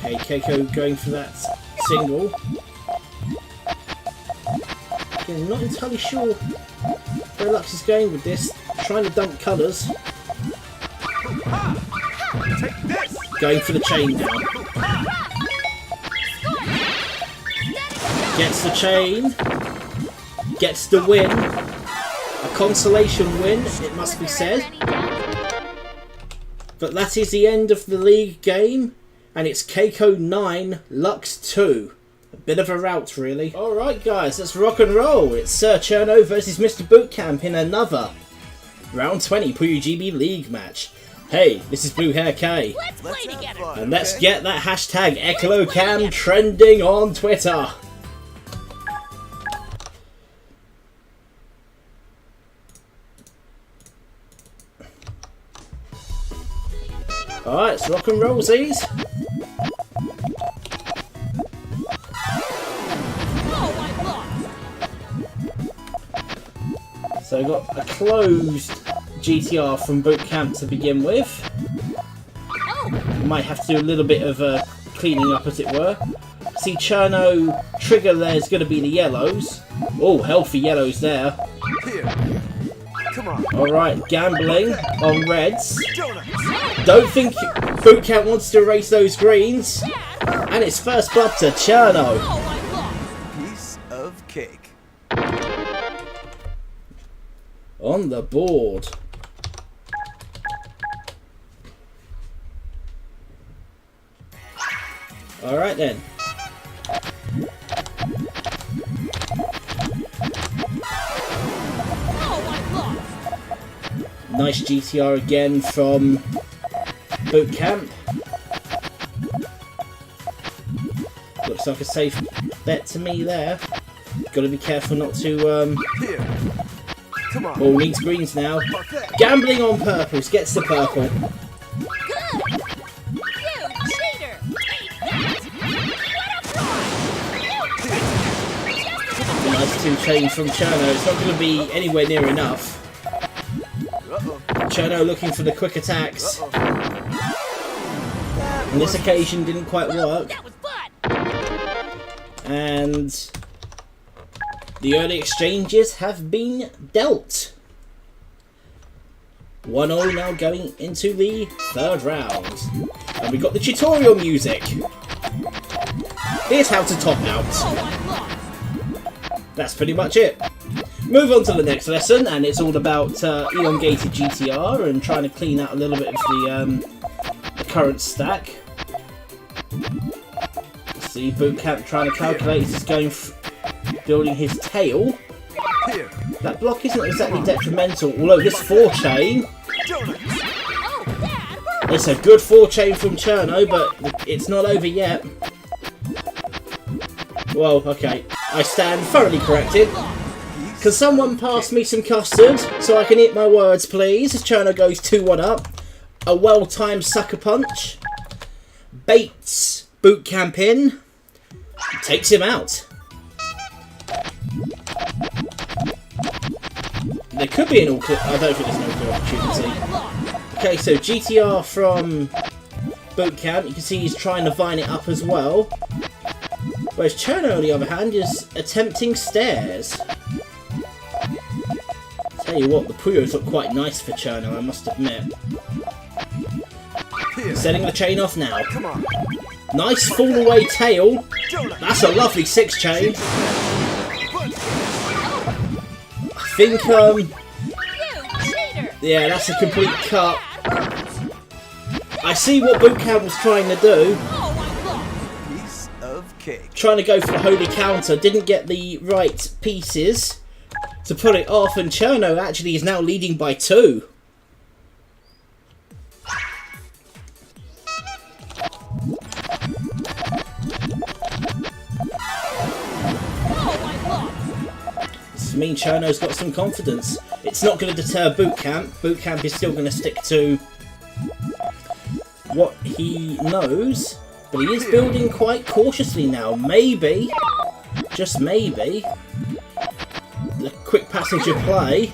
Okay, Keiko going for that single. Again, not entirely sure where Lux is going with this. Trying to dump colours. Going for the chain now. Gets the chain. Gets the win. A consolation win, it must be said. But that is the end of the league game. And it's Keiko 9, Lux 2. A bit of a rout, really. Alright guys, let's rock and roll. It's Sir Cirno versus Mr. BootCamp in another Round 20 PuyoGB League match. Hey, this is Blue Hair K. Let's play together. And let's get that hashtag EcoloCam trending on Twitter. Alright, let's rock and roll these. So I got a closed GTR from BootCamp to begin with. Might have to do a little bit of cleaning up, as it were. See Cirno trigger there's going to be the yellows. Oh, healthy yellows there. Here. Come on. Alright, gambling on reds. Donuts. Don't think BootCamp wants to erase those greens. And it's first blood to Cirno. Piece of cake. On the board. Alright then. Nice GTR again from BootCamp. Looks like a safe bet to me there. Got to be careful not to. Here. Come on. Oh, needs greens now. Perfect. Gambling on purples. Gets the purple. Good! You cheater! Nice two chains from Cirno. It's not going to be anywhere near enough. Uh-oh. Cirno looking for the quick attacks. Uh-oh. On this occasion didn't quite work. That was fun! And the early exchanges have been dealt. 1-0 now going into the third round. And we got the tutorial music. Here's how to top out. That's pretty much it. Move on to the next lesson, and it's all about elongated GTR and trying to clean out a little bit of the current stack. See, BootCamp trying to calculate he's going building his tail. Here. That block isn't exactly detrimental, although this 4-chain, Donuts. Oh, that hurt! it's a good 4-chain from Cirno, but it's not over yet. Well, okay, I stand thoroughly corrected. Can someone pass me some custard so I can eat my words, please? As Cirno goes 2-1 up. A well-timed sucker punch. Baits BootCamp in. Takes him out. There could be an all-clear. I don't think there's an all-clear opportunity. Okay, so GTR from BootCamp. You can see he's trying to vine it up as well. Whereas Cirno, on the other hand, is attempting stairs. Tell you what, the Puyos look quite nice for Cirno, I must admit. Here. Setting the chain off now. Come on. Nice fall away tail. Donuts. That's a lovely 6-chain. I think, You cheater! yeah, that's a complete cut. I see what BootCamp was trying to do. Piece of cake. Trying to go for the holy counter. Didn't get the right pieces to put it off, and Cirno actually is now leading by 2. This means Cirno's got some confidence. It's not going to deter BootCamp. BootCamp is still going to stick to what he knows, but he is building quite cautiously now. Maybe, just maybe, the quick passage of play.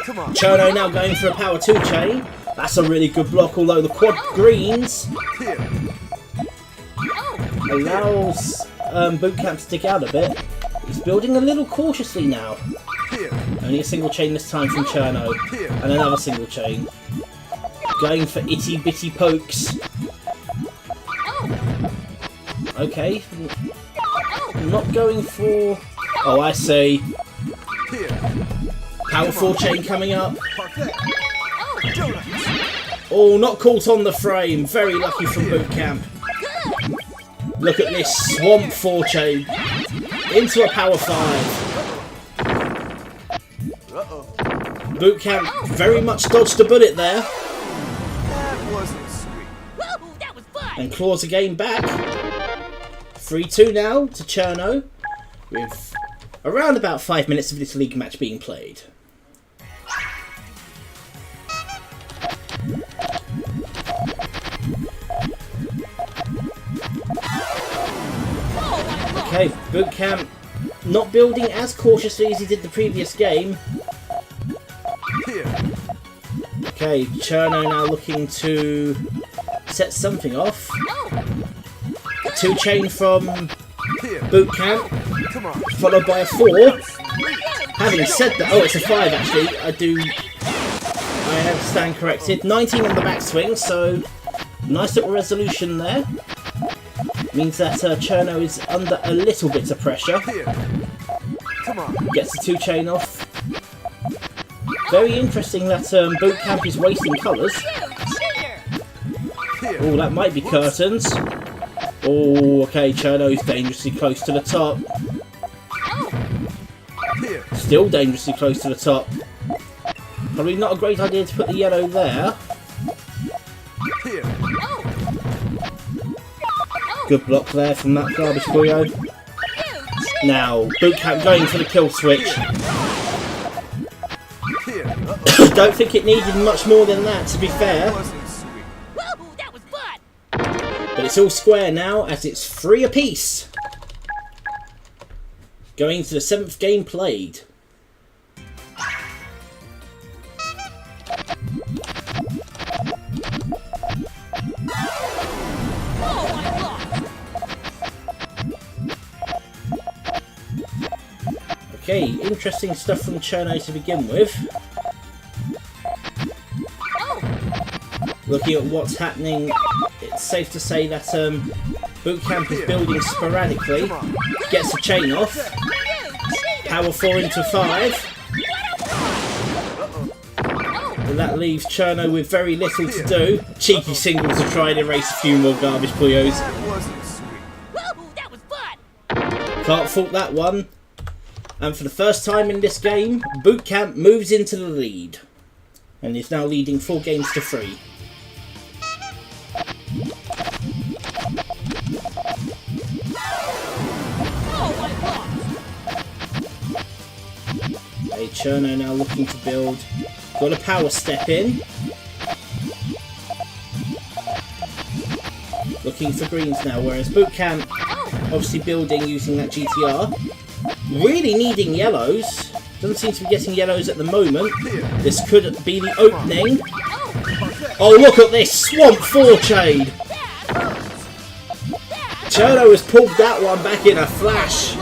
Come on. Cirno now going for a power 2-chain. That's a really good block, although the quad greens Here. allows BootCamp to stick out a bit. He's building a little cautiously now. Here. Only a single chain this time from Cirno. Here. And another single chain. Going for itty bitty pokes. Okay. Not going for... Oh, I see. Here. Power 4-chain coming up. Perfect. Donuts. Oh, not caught on the frame. Very lucky from BootCamp. Look at this swamp 4-chain. Into a power 5. Uh-oh. BootCamp very much dodged a bullet there. That wasn't sweet. Woo, that was fun! And claws again back. 3-2 now to Cirno. With around about 5 minutes of this league match being played. Okay, BootCamp not building as cautiously as he did the previous game. Here. Okay, Cirno now looking to set something off. 2-chain from BootCamp, Come on. followed by a 4. Having said that, oh, it's a 5 actually. I have stand corrected. 19 on the backswing, so nice little resolution there. Means that Cirno is under a little bit of pressure. Come on. Gets the 2 chain off. Very interesting that BootCamp is wasting colours. Oh, that might be curtains. Oh, okay, Cirno's dangerously close to the top. Still dangerously close to the top. Probably not a great idea to put the yellow there. Good block there from that garbage Puyo. Now, BootCamp going for the kill switch. Don't think it needed much more than that, to be fair. But it's all square now, as it's 3 apiece. Going to the 7th game played. Okay, interesting stuff from Cirno to begin with. Looking at what's happening, it's safe to say that BootCamp is building sporadically. Gets the chain off. Power 4 into 5. And that leaves Cirno with very little to do. Cheeky single to try and erase a few more garbage Puyos. Can't fault that one. And for the first time in this game, BootCamp moves into the lead. And is now leading 4 games to 3. Okay, Cirno now looking to build. Got a power step in. Looking for greens now, whereas BootCamp obviously building using that GTR. Really needing yellows. Doesn't seem to be getting yellows at the moment. This could be the opening. Oh, look at this Swamp 4 chain. Cirno has pulled that one back in a flash.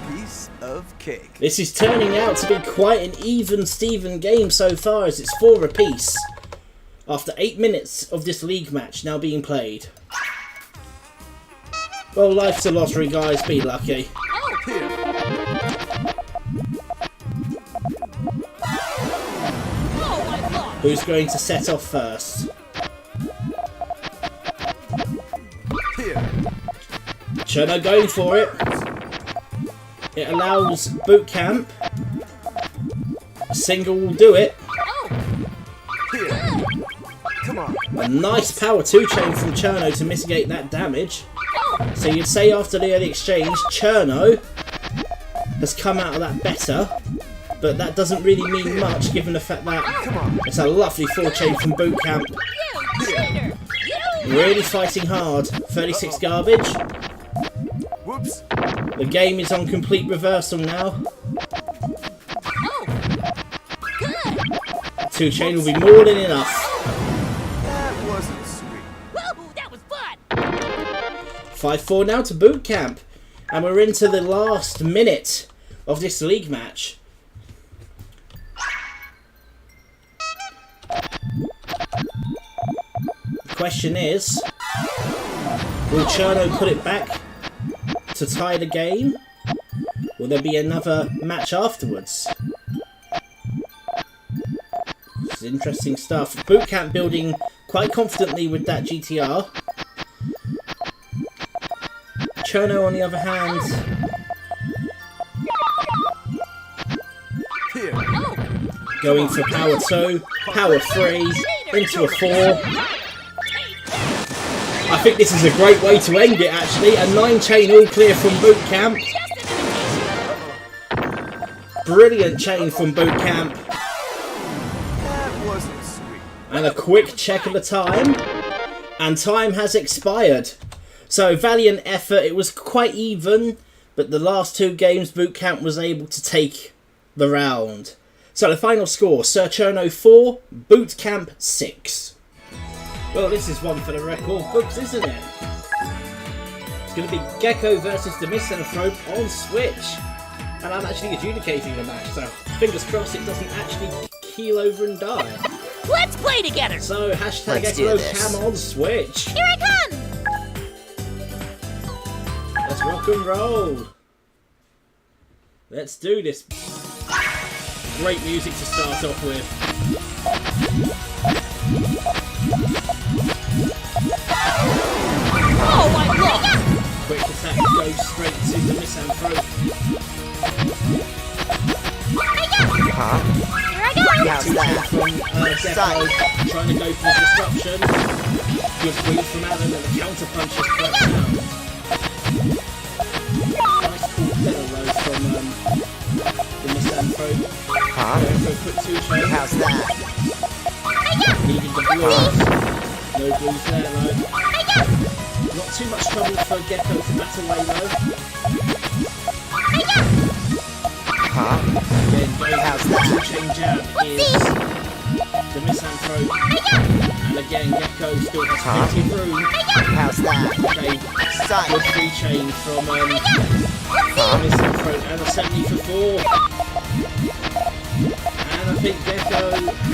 Piece of cake. This is turning out to be quite an even Steven game so far, as it's 4 apiece. After 8 minutes of this league match now being played. Well, life's a lottery, guys. Be lucky. Who's going to set off first? Cirno going for it. It allows BootCamp. A single will do it. A nice power 2 chain from Cirno to mitigate that damage. So you'd say after the early exchange, Cirno has come out of that better. But that doesn't really mean much, given the fact that it's a lovely 4 chain from BootCamp. Really fighting hard. 36 garbage. Whoops. The game is on complete reversal now. 2 chain will be more than enough. That wasn't sweet. That was fun. 5-4 now to BootCamp. And we're into the last minute of this league match. The question is, will Cirno put it back to tie the game? Will there be another match afterwards? This is interesting stuff. BootCamp building quite confidently with that GTR. Cirno, on the other hand, going for power 2, power 3, into a 4. I think this is a great way to end it, actually. A 9 chain all clear from BootCamp. Brilliant chain from BootCamp. That wasn't sweet. And a quick check of the time. And time has expired. So, valiant effort. It was quite even. But the last 2 games, BootCamp was able to take the round. So, the final score. Cirno 4, BootCamp 6. Well, this is one for the record books, isn't it? It's going to be Gecko versus DaMisanthrope on Switch. And I'm actually adjudicating the match, so fingers crossed it doesn't actually keel over and die. Let's play together! So, hashtag Let's do this. ExoCam on Switch. Here I come! Let's rock and roll. Let's do this. Great music to start off with. Oh my god! Quick attack goes straight to DaMisanthrope. Huh? Here I go! How's Two that? from Gecko, trying to go for the disruption. Good read from Alan and the counter punch is quite sound. Nice cool pedal load from DaMisanthrope. Huh? Going for a quick two chain. How's that? Needing the blues. No blues there though. Not too much trouble for Gecko to bat away though. Huh? Again, going How's for the that? two chain jab is DaMisanthrope. And again, Gecko still has plenty of room. How's that? Okay, good free chain from DaMisanthrope and a 70 for 4. And I think Gecko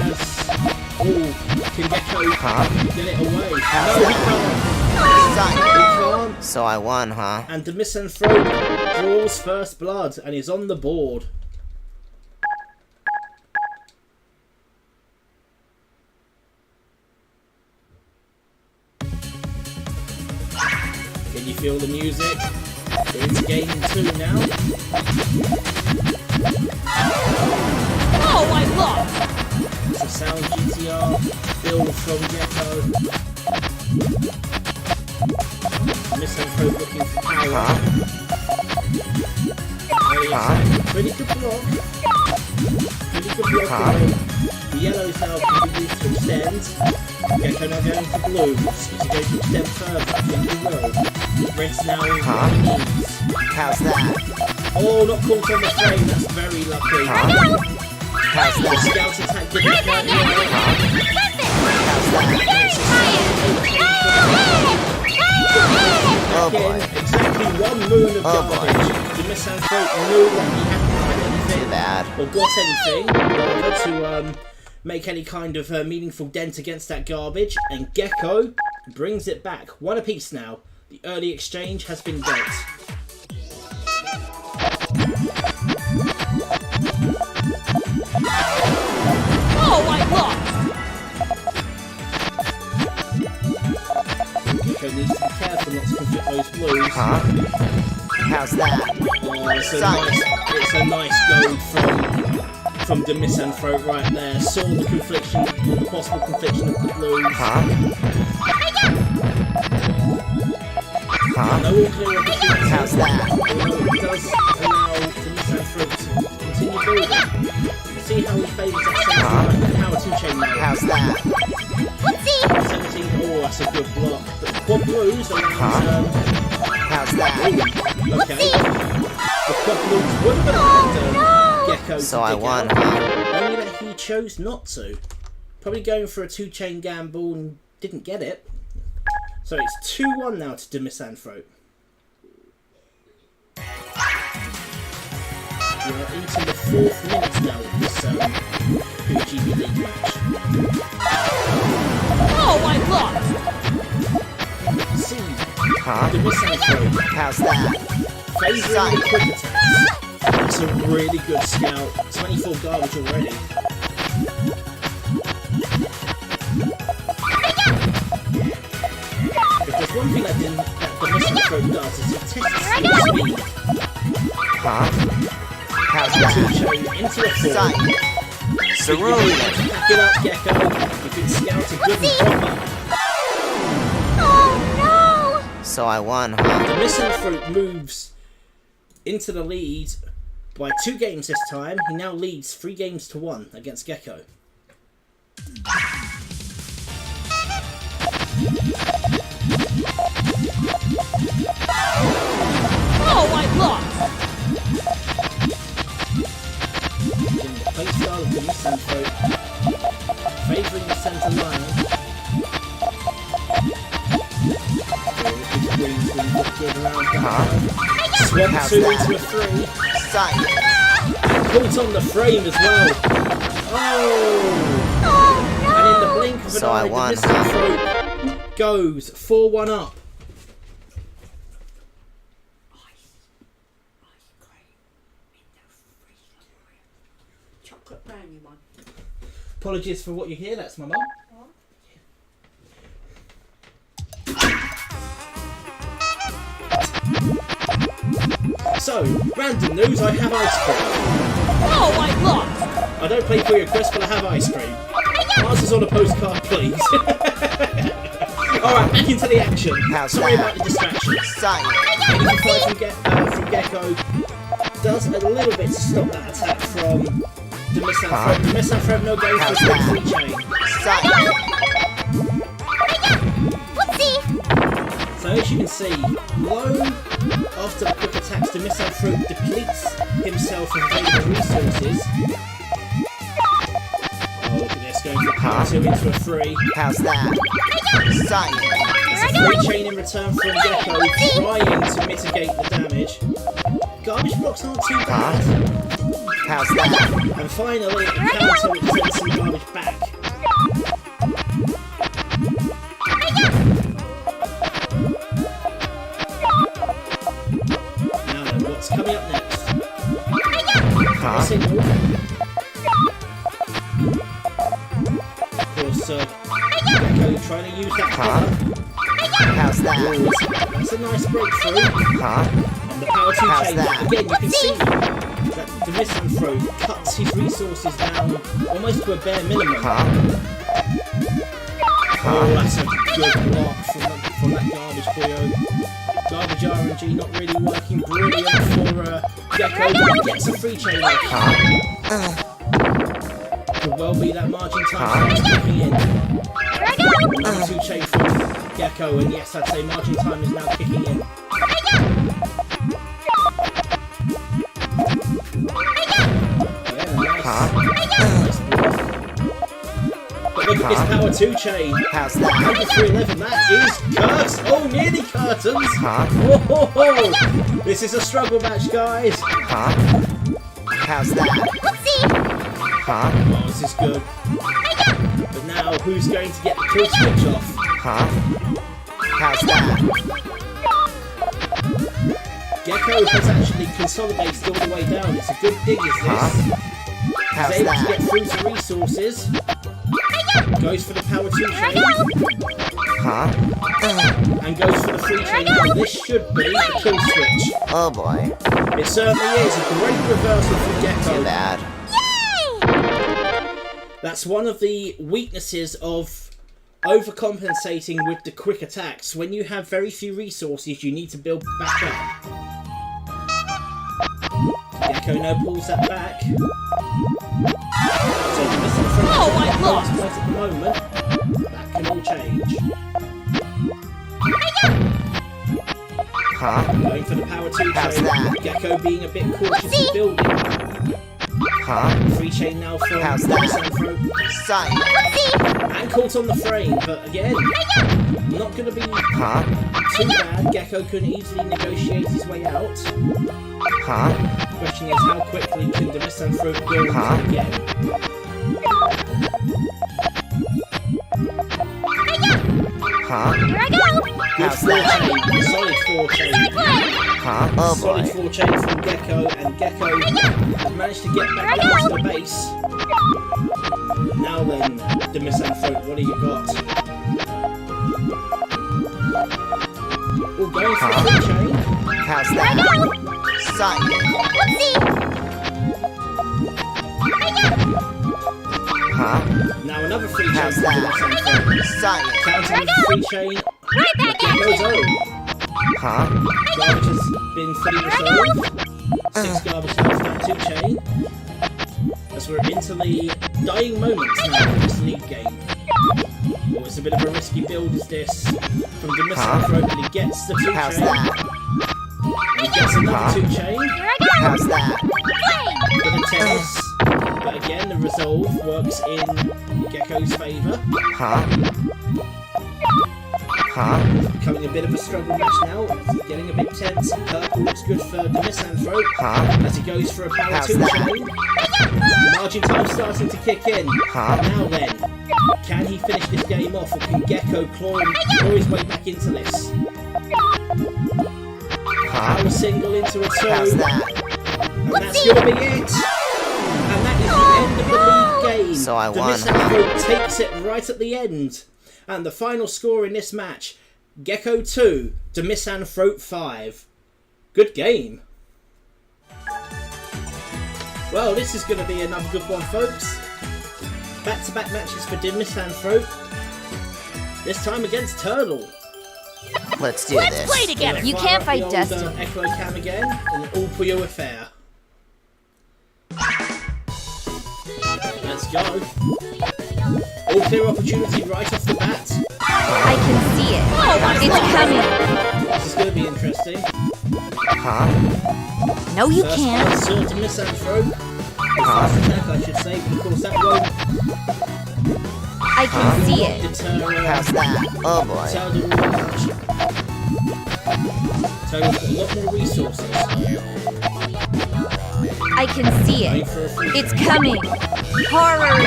has... Oh, can Gecko get it away? No, he can't. So I won, huh? And DaMisanthrope draws first blood and is on the board. Can you feel the music? We're into game 2 now. Oh my god! It's a sound GTR build from Gecko. DaMisanthrope looking for power. Pretty good block. Pretty good block. The yellow is now can be used to extend. Gecko now going for blues. Is he going to extend further? I think he will. Red's now in what he needs. How's that? Oh, not caught on the frame. That's very lucky. How's The that? scout attack didn't quite work. How's that? Oh Again, boy. exactly 1 moon of Oh boy. garbage. DaMisanthrope knew that he hadn't had anything. Too bad. Or got anything, rather, to make any kind of meaningful dent against that garbage. And Gecko brings it back. 1 apiece now. The early exchange has been dealt. Oh my god! Gecko needs to be careful not to conflict those blues. How's that? Oh, it's a nice goal from DaMisanthrope right there. Saw the confliction, or the possible confliction of the blues. No all clear opportunities. How's that? Although it does allow DaMisanthrope to continue building. See how he favours that power 2 chain now. How's that? 17, oh, that's a good block. But quad blues allows, How's that? okay. The quad blues would have allowed Gecko So to I dig won, out, huh? only that he chose not to. Probably going for a 2 chain gamble and didn't get it. So it's 2-1 now to DaMisanthrope. We are into the 4th minute now of this PuyoGB League match. Oh my god! See, Huh? DaMisanthrope How's that? favouring the quick attacks. That's a really good scout. 24 garbage already. If there's one thing that DaMisanthrope does is it tests your speed. Huh? How's Into a that? chain, into a fall. Cirno. Pack it up, Gecko. You can scout a good and proper. Oh no! So I won, huh? DaMisanthrope moves into the lead by 2 games this time. He now leads 3 games to 1 against Gecko. Oh my god! In the playstyle of DaMisanthrope, favouring the centre line. Good greens, really good around that. Huh? Swap How's 2 that? into a 3. Sight. Caught on the frame as well. Oh! And in the blink of an So I eye, the won, Misanthrope goes 4-1 up. Chocolate brownie one. Apologies for what you hear, that's my mum. So, random news, I have ice cream. Oh, I lost! I don't play PuyoGB, but I have ice cream. Answers on a postcard, please. Alright, back into the action. How's Sorry that? about the distraction. Sight. Anything fly from Gecko does a little bit to stop that attack from the Misanthrope. The Misanthrope no going for a quick free chain. Sight. So as you can see, low after the quick attacks, the Misanthrope depletes himself of available resources. Oh, look at this, going from 2 into a 3. How's that? Sight. It's a free chain in return from Gecko, trying to mitigate the damage. Garbage blocks aren't too bad. How's that? And finally, a counter which sends some garbage back. Now then, what's coming up next? Huh? Signal. Of course, Gecko trying to use that cover. How's that? That's a nice breakthrough. Huh? And the power 2 How's chain. that? Again, you can see that the Misanthrope cuts his resources down almost to a bare minimum. Huh? Oh, that's a good block from that garbage Puyo. Garbage RNG not really working brilliant for Gecko, but he gets a free chain off. Could well be that margin time starts kicking in. Another 2 chain from Gecko, and yes, I'd say margin time is now kicking in. Nice block. But look at this power 2 chain. How's that? Under 311, that is cursed. Oh, nearly curtains. Huh? Whoa, this is a struggle match, guys. Huh? How's that? Huh? Oh, this is good. But now, who's going to get the kill switch off? Huh? How's that? Gecko has actually consolidated all the way down. It's a good dig, is this? How's He's able to that? get through to resources. Goes for the power 2 chain. Huh? And goes for the free chain. Now, this should be the kill switch. Oh boy. It certainly is. A great reversal from Too Gecko. bad. That's one of the weaknesses of overcompensating with the quick attacks. When you have very few resources, you need to build back up. Gecko now pulls that back. So the Misanthrope at the moment. That can all change. Huh? Going for the power 2 How's chain. that? Gecko being a bit cautious in building. Huh? Free chain now from How's the that? Misanthrope. Sight. And caught on the frame, but again, not going to be Huh? too bad. Gecko can easily negotiate his way out. Huh? The question is, how quickly can the Misanthrope build again? Huh? Good How's 4 that? chain, solid 4 chain. Huh? Oh Solid boy. 4 chain from Gecko, and Gecko has managed to get back down to the base. Now then, the Misanthrope, what do you got? Oh, going for the 3 chain. How's that? Sight. Huh? Now another 3 chain How's from the that? Misanthrope. Sight. Counting with the 3 chain. Gecko's own. Huh? Garbage has been fully resolved. 6 garbage left, that 2 chain. As we're into the dying moments now of this league game. Oh, it's a bit of a risky build, is this? From the Misanthrope, but he gets the 2 How's chain. that? And he gets another 2 chain. How's that? With a tennis. But again, the resolve works in Gecko's favour. Huh? Huh? Becoming a bit of a struggle match now. It's getting a bit tense. Purple looks good for DaMisanthrope Huh? as he goes for a power How's 2 that? chain. The margin time starting to kick in. Huh? Now then, can he finish this game off, or can Gecko claw his way back into this? Huh? Power single into a 2. How's that? And that's going to be it! And that is the end of the league game. So I won, DaMisanthrope takes it right at the end. And the final score in this match, Gecko 2, DaMisanthrope 5. Good game. Well, this is going to be another good one, folks. Back-to-back matches for DaMisanthrope. This time against Turtle. Let's do Let's this. play together. You Fire can't up fight the old, Destiny. Echo Cam again, and an all Puyo affair. Let's go. All clear opportunity right off the bat. I can see it. It's coming. This is going to be interesting. Huh? No, you First can't. answer to DaMisanthrope. First attack, I should say, but of course that won't I can see it. deter How's that? Oh boy. Turtle much. Turtle's got a lot more resources. I can see Going it. for a free It's chain. coming. Horror.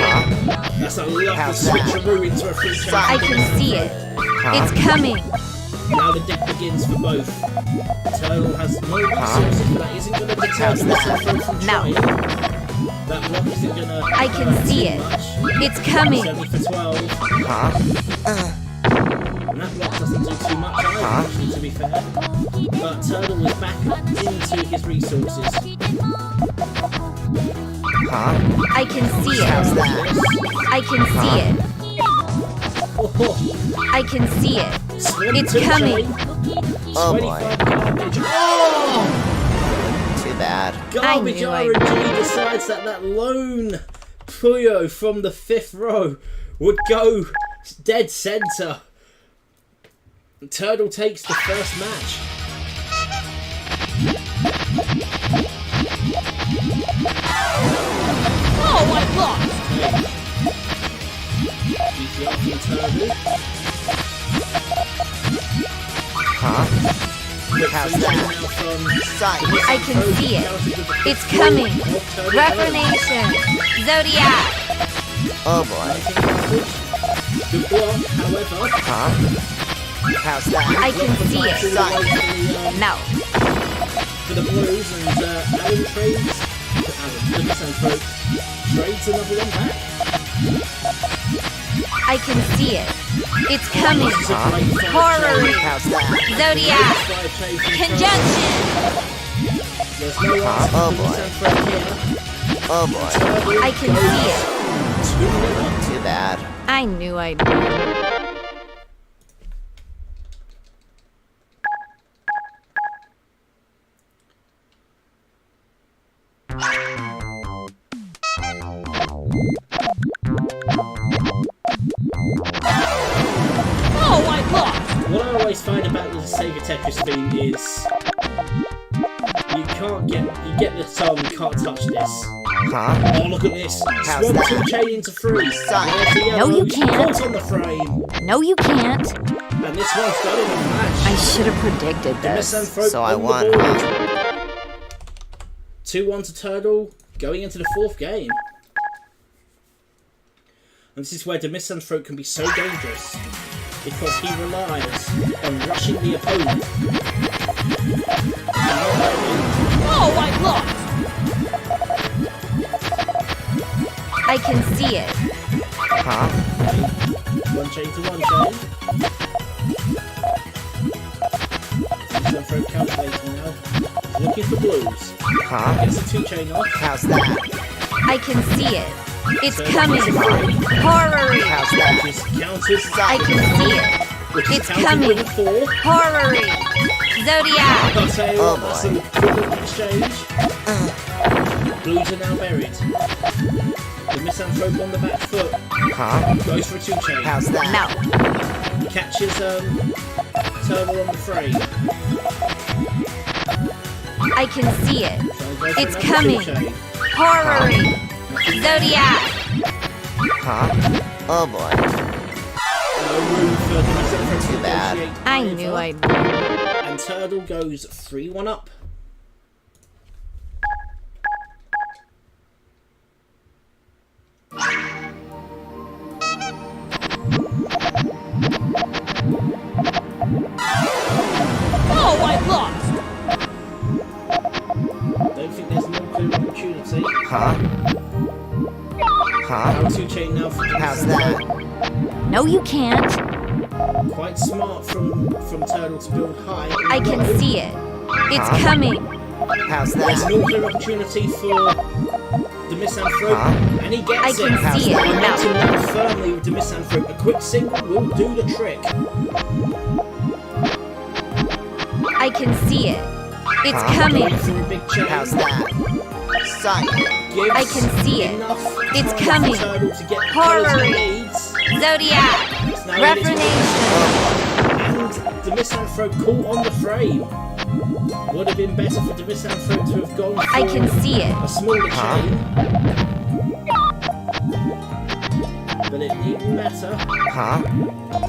That's a lot of How's that? switcheroo into a free chain. I can see it. Huh? It's coming. Now the deck begins for both. Turtle has more resources, but that isn't going to deter How's that? DaMisanthrope from No. trying. That block isn't going to I can see it. It's coming. 70 for 12. Huh? And that block doesn't do too much either, Huh? actually, to be fair. But Turtle is back into his resources. Huh? I can see How's it. that? I can see it. Oh, I can see it. It's 22 coming. chain, Oh 25 boy. garbage. Oh! Too bad. Garbage knew I RNG decides that that lone Puyo from the 5th row would go dead center. Turtle takes the first match. Oh, I lost. GTR from Turtle. Huh? How's that? Now from Sight. I can see it. It's coming. Reformation. Zodiac. Oh boy. Good block, however. Huh? How's that? I can see it. No. For the Blues, and Alan trades. DaMisanthrope trades another one back. I can see it. It's coming. Horror. How's that? Zodiac. Conjunction. There's no answer Oh, for boy. DaMisanthrope here. Oh boy. I can see it. 2-0. Too bad. I knew I'd win. Oh, I lost. What I always find about the Sega Tetris theme is you get the song, you can't touch this. Huh? Oh, look at this. How's Swap that? 2 chain into 3. Sight. There's the No, you yellows, can't. caught on the frame. No, you can't. And this one's done in a flash. I should have predicted this. DaMisanthrope So I on the won, board. huh? 2-1 to Turtle, going into the 4th game. And this is where DaMisanthrope can be so dangerous, because he relies on rushing the opponent. Oh, I lost. I can see it. Huh? One chain to one chain. DaMisanthrope calculating now. Looking for blues. Huh? Gets a 2 chain off. How's that? I can see it. It's So coming. it's a 3. Horror. How's Which that? is countered. I can see it. Which is It's countered coming. with a 4. Horror. Zodiac. I'll tell you Oh, what, that's boy. an equivalent exchange. Blues are now buried. DaMisanthrope on the back foot. Huh? Goes for a 2 chain. How's that? No. Catches Turtle on the frame. I can see it. So goes for It's another 2 coming. chain. Horror. Zodiac. Huh? Oh boy. No room for DaMisanthrope to Too bad. bad. I knew I'd win. And Turtle goes 3-1 up. Oh, I lost! Don't think there's no clear opportunity. Huh? Power 2 chain now for How's that? No, you can't. Quite smart from Turtle to build high. I can see it. It's coming. How's There's that? an all-clear opportunity for DaMisanthrope, and he gets I can see it. Momentum No. now firmly with DaMisanthrope. A quick single will do the trick. I can see it. It's Huh? coming. Going through a big chain. How's that? Sign. Gives I can see it. enough It's time coming. for Turtle to get Horror. close to leads. Zodiac. It's now Reformation. And DaMisanthrope caught on the frame. Would have been better for DaMisanthrope to have gone for I can see it. a smaller Huh? chain. But it didn't matter. Huh?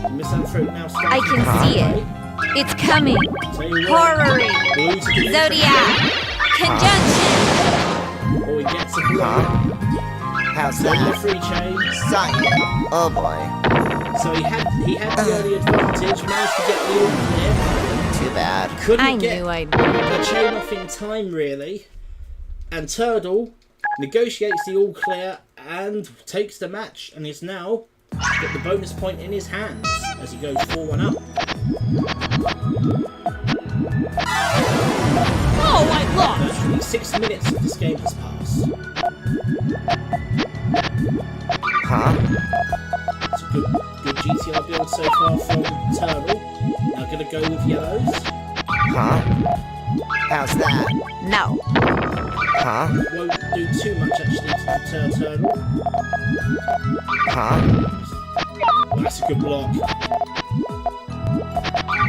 DaMisanthrope now starts I can see it. It's coming. Tell you what, Horror. blue to the Zodiac. Conjunction. Or he gets a blue. Huh? How's Then the that? free chain. Sign. Oh boy. So he had the early advantage, managed to get the all clear. Too bad. Couldn't I get knew I'd win. the chain off in time, really. And Turtle negotiates the all clear and takes the match, and is now got the bonus point in his hands as he goes 4-1 up. Oh, I lost! Virtually 6 minutes of this game has passed. Huh? It's a good GTR build so far from Turtle. Now gonna go with yellows. Huh? How's that? No. Huh? Won't do too much actually to deter Turtle. Huh? Well, that's a good block.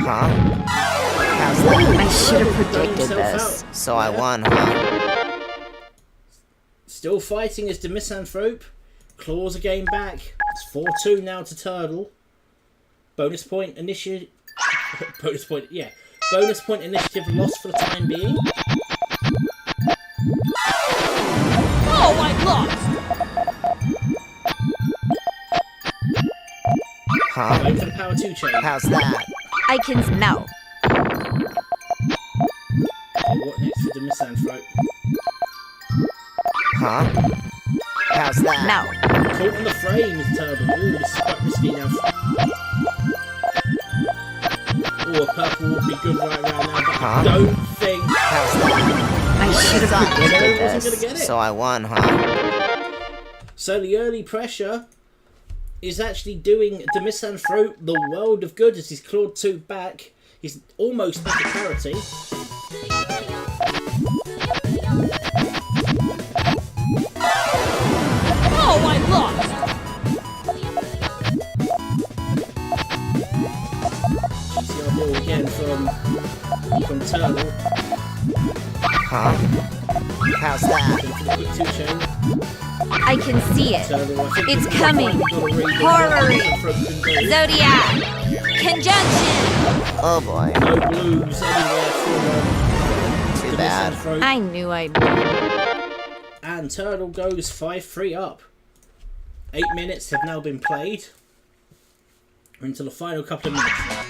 Huh? How's I that? should have Turtle dug predicted himself this. out. So I won, huh? Still fighting as DaMisanthrope. Claws a game back. It's 4-2 now to Turtle. Bonus point initiative. Bonus point initiative lost for the time being. Oh, I lost! Huh? Going for the power 2 chain. How's that? I can. No. Okay, what next for DaMisanthrope? Huh? How's that? No. Caught on the frame is Turtle. Ooh, this is quite risky now. Ooh, a purple would be good right around now, but I Huh? don't think How's that? I should have Turtle predicted wasn't this. going to get it. So I won, huh? So the early pressure is actually doing DaMisanthrope the world of good as he's clawed 2 back. He's almost back at parity. Oh, I lost! GTR ball again from Turtle. Huh? How's that? Going for the quick 2 chain. I can see it. Turtle, I think It's he's coming. got a read on Horror. what DaMisanthrope can do. Zodiac. Conjunction. Oh boy. No blues anywhere for Too bad. DaMisanthrope. I knew I'd win. And Turtle goes 5-3 up. 8 minutes have now been played. We're into the final couple of minutes now.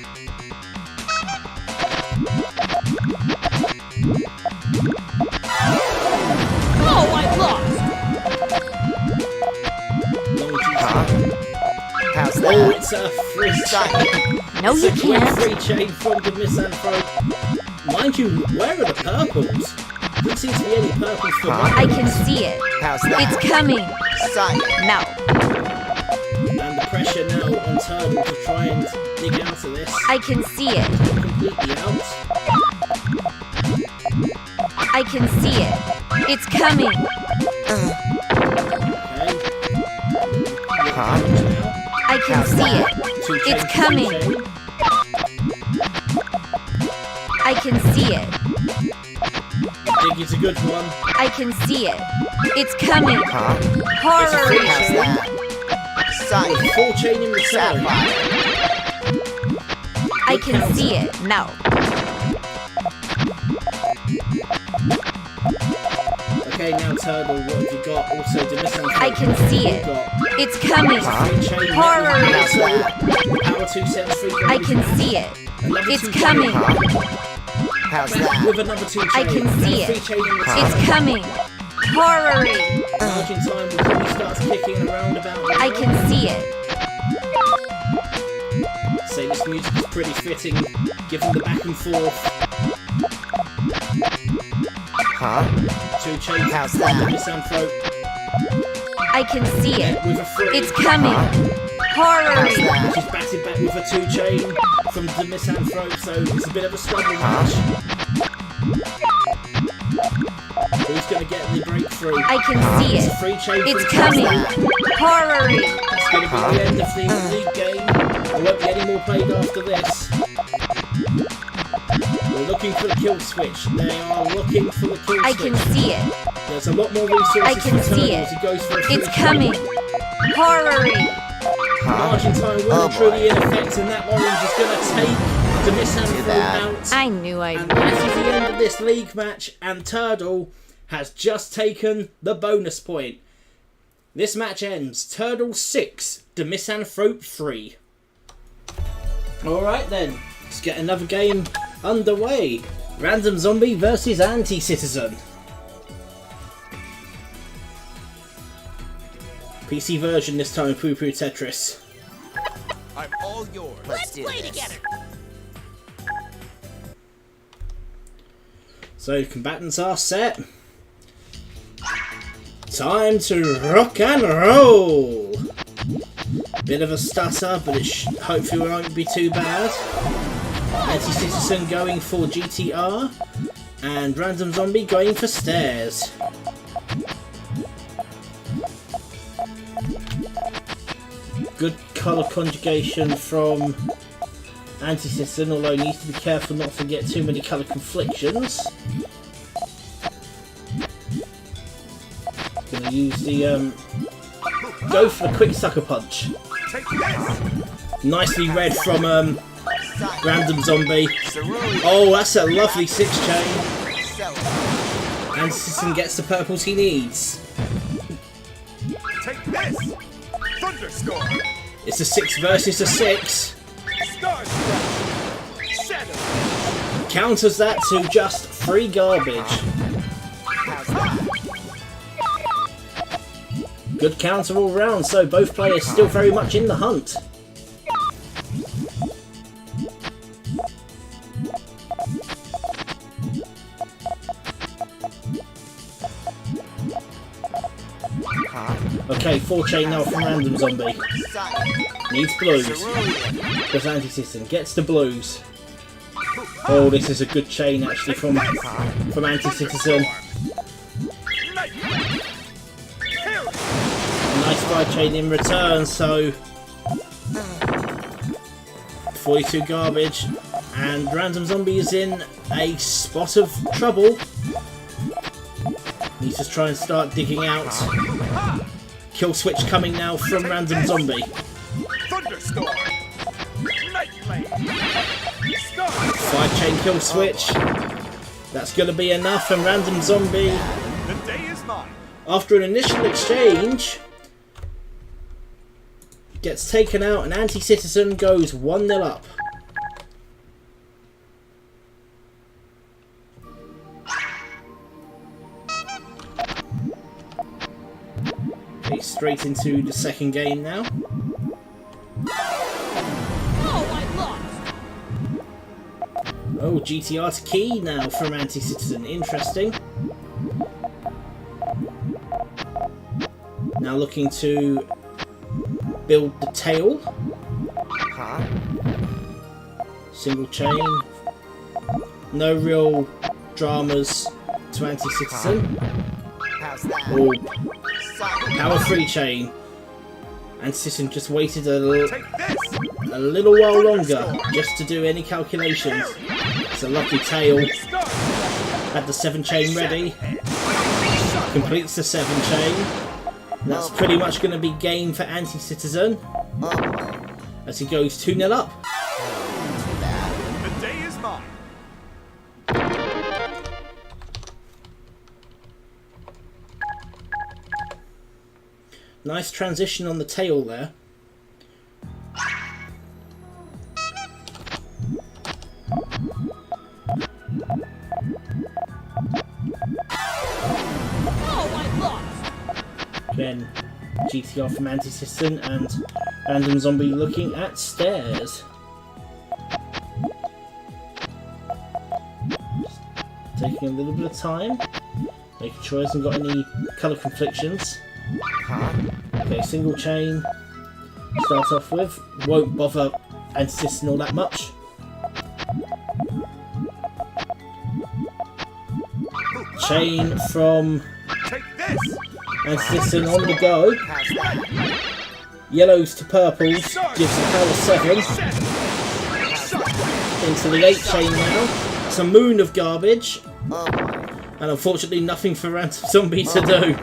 Oh, I lost! Long Huh? GTR. How's Oh, that? it's a free Sign. chain. No, It's you a quick can't. free chain from DaMisanthrope. Mind you, where are the purples? Doesn't seem to be any purples for Huh? I one. can see it. How's that? It's coming. Sign. No. And the pressure now on Turtle to try and dig out of this. I can see it. Completely out. I can see it. It's coming. Okay. Huh? Now. I can see it. 2 chains, It's 2 coming. chain. I can see it. Dig is a good one. I can see it. It's coming. Huh? Horror. How's that? Sign. Full chain in return. I I can see it. No. Okay, now Turtle, what have you got? Also, DaMisanthrope. I can see it. It's coming. Horror. Power 2 cents, 3 I can see it. Another It's 2 coming. How's that? with another 2 chain. I can see and a it. 3 chain in return. It's coming. Horror. Margin time will probably start kicking around about now. I can see it. Say this music is pretty fitting, given the back and forth. Huh? 2 chain How's from that? DaMisanthrope. I can see it. With a 3. It's coming. Horror. Which is batted back with a 2 chain from DaMisanthrope, so it's a bit of a struggle match. Who's going to get the breakthrough? I can see It's it. a 3 chain It's from coming. Cirno. Horror. It's going to be the end of the league game. There won't be any more played after this. We're looking for the kill switch. They are looking for the kill switch. I can see it. There's a lot more resources I can for see Turtle it. as he goes for a It's 3 coming. chain. Horror. Margin time Oh, will boy. truly in effect, and that orange is going to take DaMisanthrope bad. out. I knew I And would. that is the end of this league match, and Turtle has just taken the bonus point. This match ends Turtle 6, DaMisanthrope 3. Alright then, let's get another game underway. RandomZombie versus Anticitizen. PC version this time, Poo Poo Tetris. I'm all yours. Let's do Play this. together. So, combatants are set. Time to rock and roll! Bit of a stutter, but it hopefully won't be too bad. Anticitizen going for GTR, and RandomZombie going for stairs. Good colour conjugation from Anticitizen, although he needs to be careful not to get too many colour conflictions. Gonna use the go for the quick sucker punch. Take this. Nicely read from RandomZombie. Cirno. Oh, that's a lovely 6 chain. So, Anticitizen gets the purples he needs. Take this. Thunderstorm. It's a 6 versus a 6. Starstruck. Shadow. Counters that to just 3 garbage. how's that? Good counter all round, so both players still very much in the hunt. Okay, 4 chain now from RandomZombie. Needs blues. Cirno. Does Anticitizen. Gets the blues. Oh, this is a good chain actually from Anticitizen. Nightmare. Terror. Nice 5 chain in return, so 42 garbage, and RandomZombie is in a spot of trouble. Needs to try and start digging out. Kill switch coming now from RandomZombie. Thunderstorm. Nightmare. Star. 5 chain kill switch. That's going to be enough, and RandomZombie, The day is mine. after an initial exchange, gets taken out, and Anticitizen goes 1-0 up. Okay, straight into the second game now. Oh, I lost. Oh, GTR to key now from Anticitizen. Interesting. Now looking to build the tail. Huh? Single chain. No real dramas to Anticitizen. How's that? Or Solid. power 3 chain. Anticitizen just waited a Take this. little while longer just to do any calculations. It's a lucky tail. Starstruck. Had the 7 chain ready. Completes the 7 chain. That's pretty much going to be game for Anticitizen Oh boy. as he goes 2-0 up. Too bad. Nice transition on the tail there. Oh, I lost. Then GTR from Anticitizen and RandomZombie looking at stairs. Taking a little bit of time, making sure he hasn't got any colour conflictions. Okay, single chain. Start off with. Won't bother Anticitizen all that much. Chain from Take this. Anticitizen on the go. How's that? Yellows to purples gives the power 7 into the 8 chain now. It's a moon of garbage, Oh boy. and unfortunately nothing for RandomZombie to do.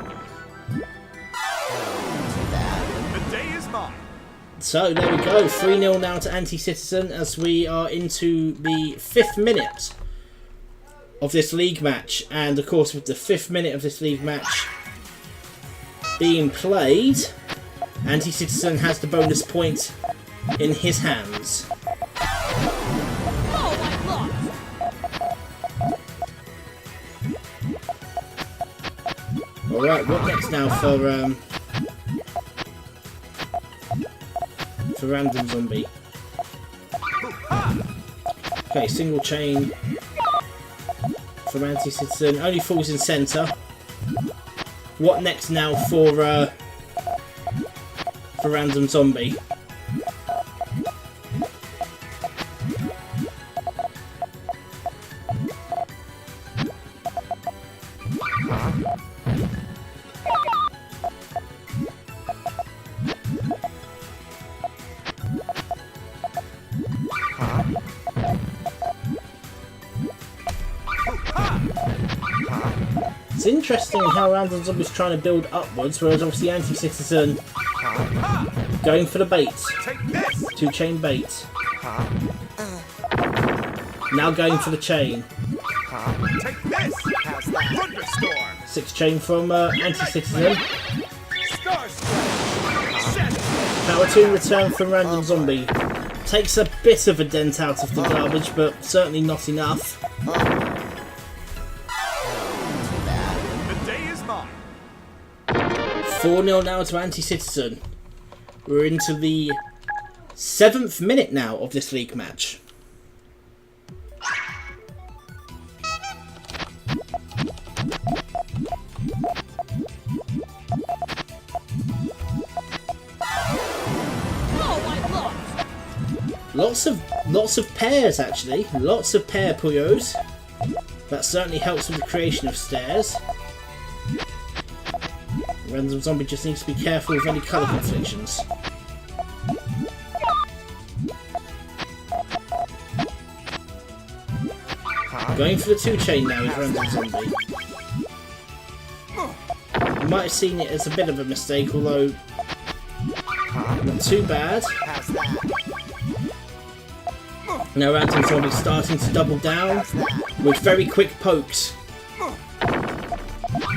The day is mine. So there we go, 3-0 now to Anticitizen as we are into the 5th minute of this league match. And of course with the 5th minute of this league match being played, Anticitizen has the bonus point in his hands. Oh, I lost. Alright, what next now for RandomZombie? Okay, single chain from Anticitizen, only falls in centre. What next now for RandomZombie? It's interesting how RandomZombie's trying to build upwards, whereas obviously Anticitizen going for the bait. Take this. 2 chain bait. Now going for the chain. Take this. How's that? Thunderstorm. 6 chain from Anticitizen. Star Strike. Set. Power 2 in return from RandomZombie. Takes a bit of a dent out of the garbage, but certainly not enough. The day is mine. 4-0 now to Anticitizen. We're into the 7th minute now of this league match. Oh, I lost. Lots of pairs actually. Lots of pair Puyos. That certainly helps with the creation of stairs. RandomZombie just needs to be careful with any colour conflictions. Going for the 2 chain now with RandomZombie. You might have seen it as a bit of a mistake, although not too bad. How's that? Now RandomZombie starting to double down with very quick pokes.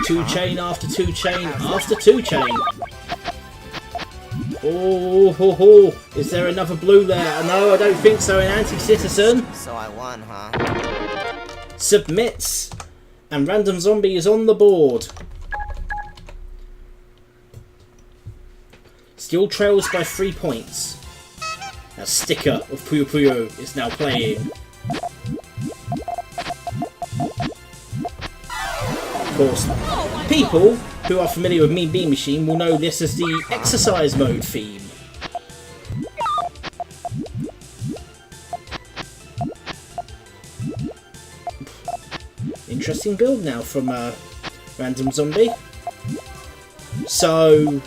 2 chain after 2 chain after 2 chain. Oh, ho, ho. Is there another blue there? No, I don't think so in Anticitizen. So I won, huh? Submits. And RandomZombie is on the board. Still trails by 3 points. A sticker of Puyo Puyo is now playing. Of course, people who are familiar with Mean Bean Machine will know this as the exercise mode theme. Interesting build now from RandomZombie. So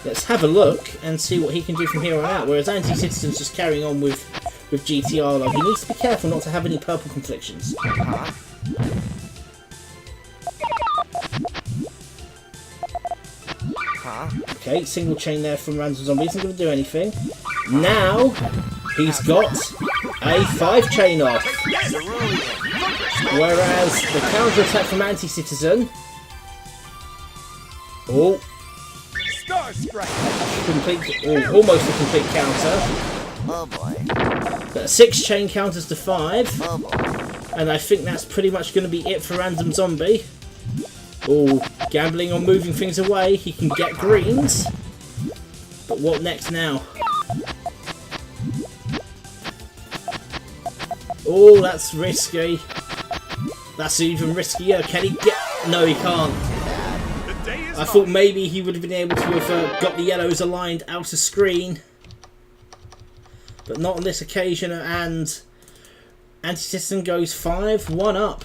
let's have a look and see what he can do from here on out. Whereas Anticitizen's just carrying on with GTR, though he needs to be careful not to have any purple conflictions. Okay, single chain there from RandomZombie isn't going to do anything. Now he's got a 5 chain off. Whereas the counter attack from Anticitizen. Oh, Star Strike. Complete, or almost a complete counter. Oh boy. But 6 chain counters to 5. Oh boy. And I think that's pretty much going to be it for RandomZombie. Oh, gambling on moving things away. He can get greens. But what next now? Oh, that's risky. That's even riskier. Can he get... No, he can't. The day is I thought maybe he would have been able to have got the yellows aligned out of screen. But not on this occasion, and Anticitizen goes 5-1 up.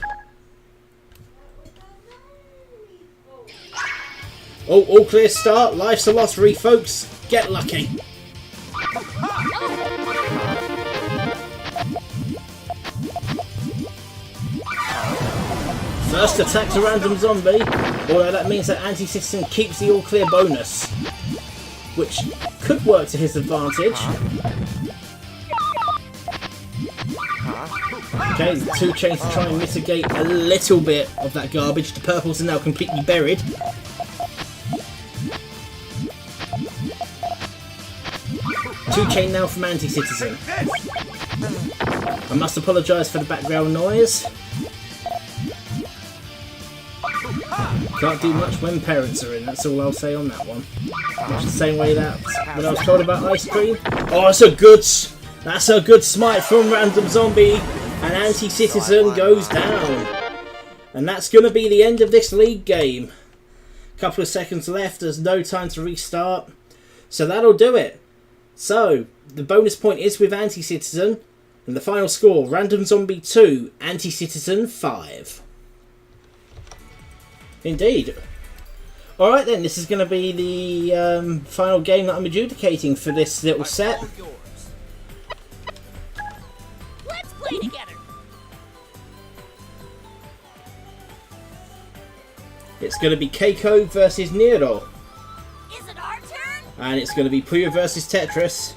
Oh, all clear start. Life's a lottery, folks. Get lucky. First attack to RandomZombie, although that means that Anticitizen keeps the all clear bonus, which could work to his advantage. Okay, the 2 chains to try and mitigate a little bit of that garbage. The purples are now completely buried. Two chain now from Anticitizen. I must apologise for the background noise. Can't do much when parents are in, that's all I'll say on that one. Much the same way that when I was told about ice cream. Oh, that's a good smite from RandomZombie, and Anticitizen goes down. And that's going to be the end of this league game. Couple of seconds left, there's no time to restart. So that'll do it. So, the bonus point is with Anticitizen, and the final score, RandomZombie 2, Anticitizen 5. Indeed. Alright then, this is going to be the final game that I'm adjudicating for this little set. Let's play together. It's going to be Keiko versus Niiro. Is it our turn? And it's going to be Puyo versus Tetris.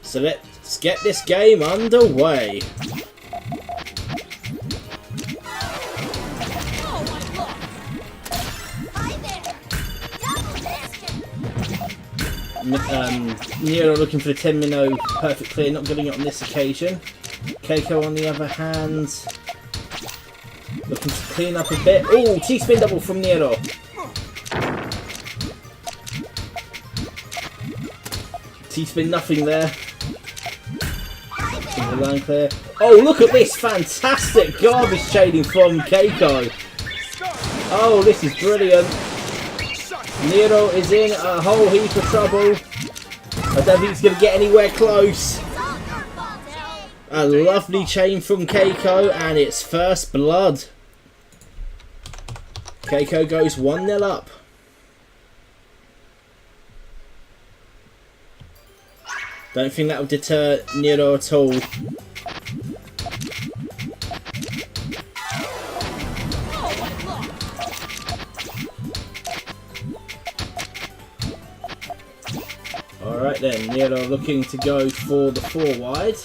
So let's get this game underway. Oh, my God. Hi there. Double biscuit. Niiro looking for the 10 minnow perfect clear, not getting it on this occasion. Keiko on the other hand, looking to clean up a bit. Oh, T-spin double from Niiro. T-spin nothing there. The line clear. Oh, look at this fantastic garbage chaining from Keiko. Oh, this is brilliant. Niiro is in a whole heap of trouble. I don't think he's going to get anywhere close. It's all your fault, Jay. A lovely chain from Keiko, and it's first blood. Keiko goes 1-0 up. Don't think that will deter Niiro at all. Oh, my God. Alright then, Niiro looking to go for the 4 wide.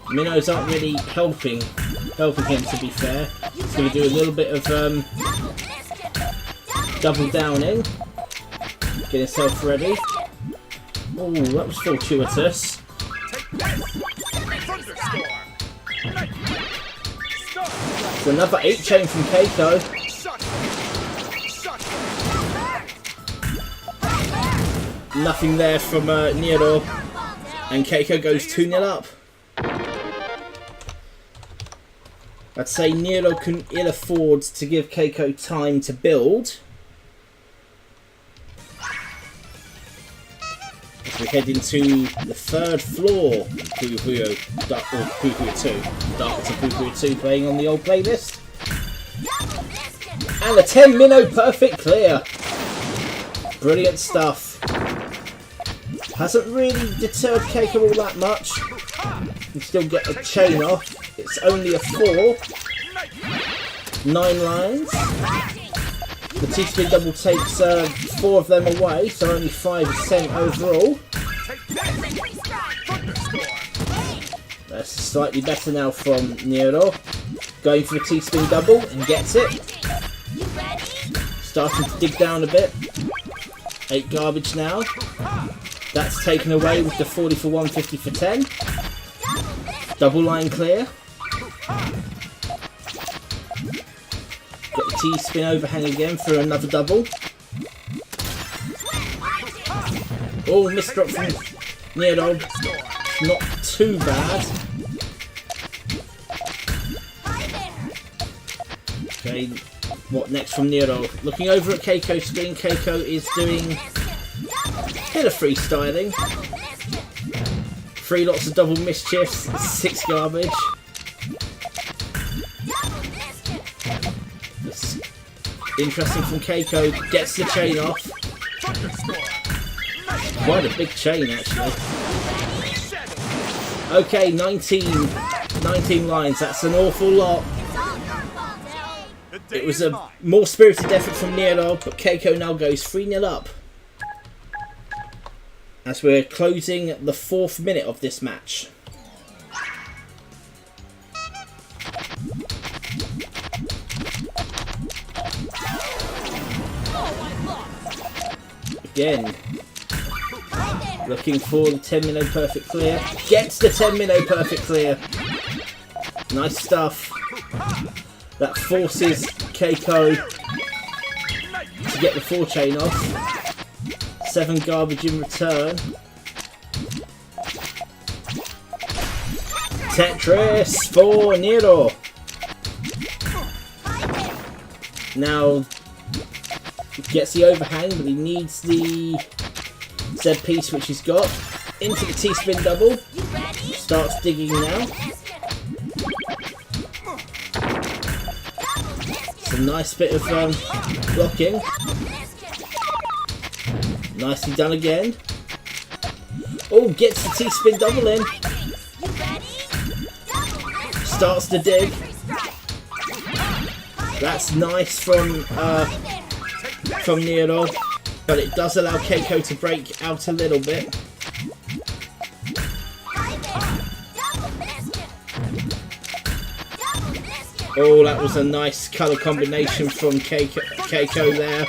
Minnows aren't really helping him, to be fair. He's going to do a little bit of Double biscuit. double downing. Get himself ready. Oh, that was fortuitous. Thunderstorm. It's another 8 chain from Keiko. Nothing there from Niiro. And Keiko goes 2-0 up. I'd say Niiro can ill afford to give Keiko time to build. As we head into the 3rd floor of Puyo 2. Dark to Puyo 2 playing on the old playlist. And a 10 minnow perfect clear. Brilliant stuff. Hasn't really deterred Keiko all that much. You still get a chain off. It's only a 4. 9 lines. The T-spin double takes 4 of them away, so only 5 is sent overall. That's slightly better now from Niiro. Going for a T-spin double and gets it. You ready? Starting to dig down a bit. 8 garbage now. That's taken away with the 40 for 150 for 10. Double line clear. Got the T-spin overhang again for another double. Oh, missed drop from Niiro. Not too bad. Okay, what next from Niiro? Looking over at Keiko's screen, Keiko is doing a bit of freestyling. 3 lots of double mischiefs, 6 garbage. That's interesting from Keiko, gets the chain off. Quite a big chain actually. Okay, 19 lines, that's an awful lot. It was a more spirited effort from Niiro, but Keiko now goes 3-0 up. As we're closing the 4th minute of this match. Again, looking for the 10 minnow perfect clear. Gets the 10 minnow perfect clear. Nice stuff. That forces Keiko to get the 4 chain off. 7 garbage in return. Tetris for Niiro. Now gets the overhang, but he needs the Z piece, which he's got. Into the T-spin double. Starts digging now. It's a nice bit of blocking. Nicely done again. Oh, gets the T-spin double in. Starts to dig. That's nice from Niiro, but it does allow Keiko to break out a little bit. Oh, that was a nice colour combination from Keiko there.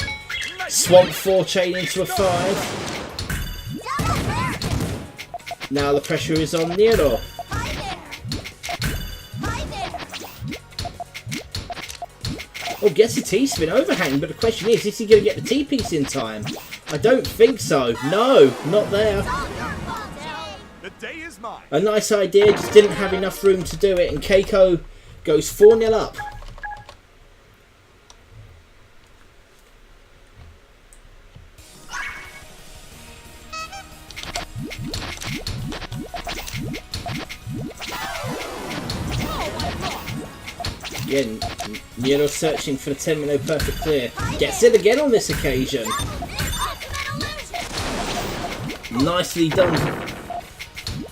Swamp 4 chain into a 5. Now the pressure is on Niiro. Oh, gets a T-spin overhang, but the question is he going to get the T-piece in time? I don't think so. No, not there. The day is mine. A nice idea, just didn't have enough room to do it, and Keiko goes 4-0 up. Again, Niiro searching for the 10 minnow perfect clear. Gets it again on this occasion. Nicely done.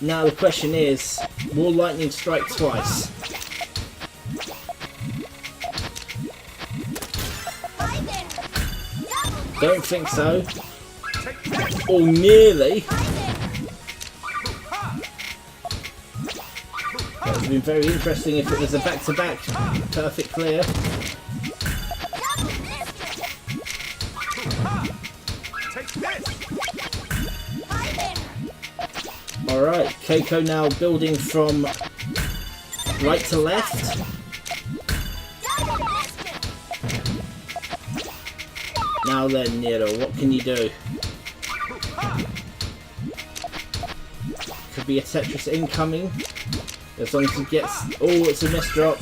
Now the question is, will lightning strike twice? Don't think so. Or nearly. That would have been very interesting if it was a back-to-back perfect clear. Alright, Keiko now building from right to left. Now then, Niiro, what can you do? Could be a Tetris incoming. As long as he gets... Oh, it's a miss drop.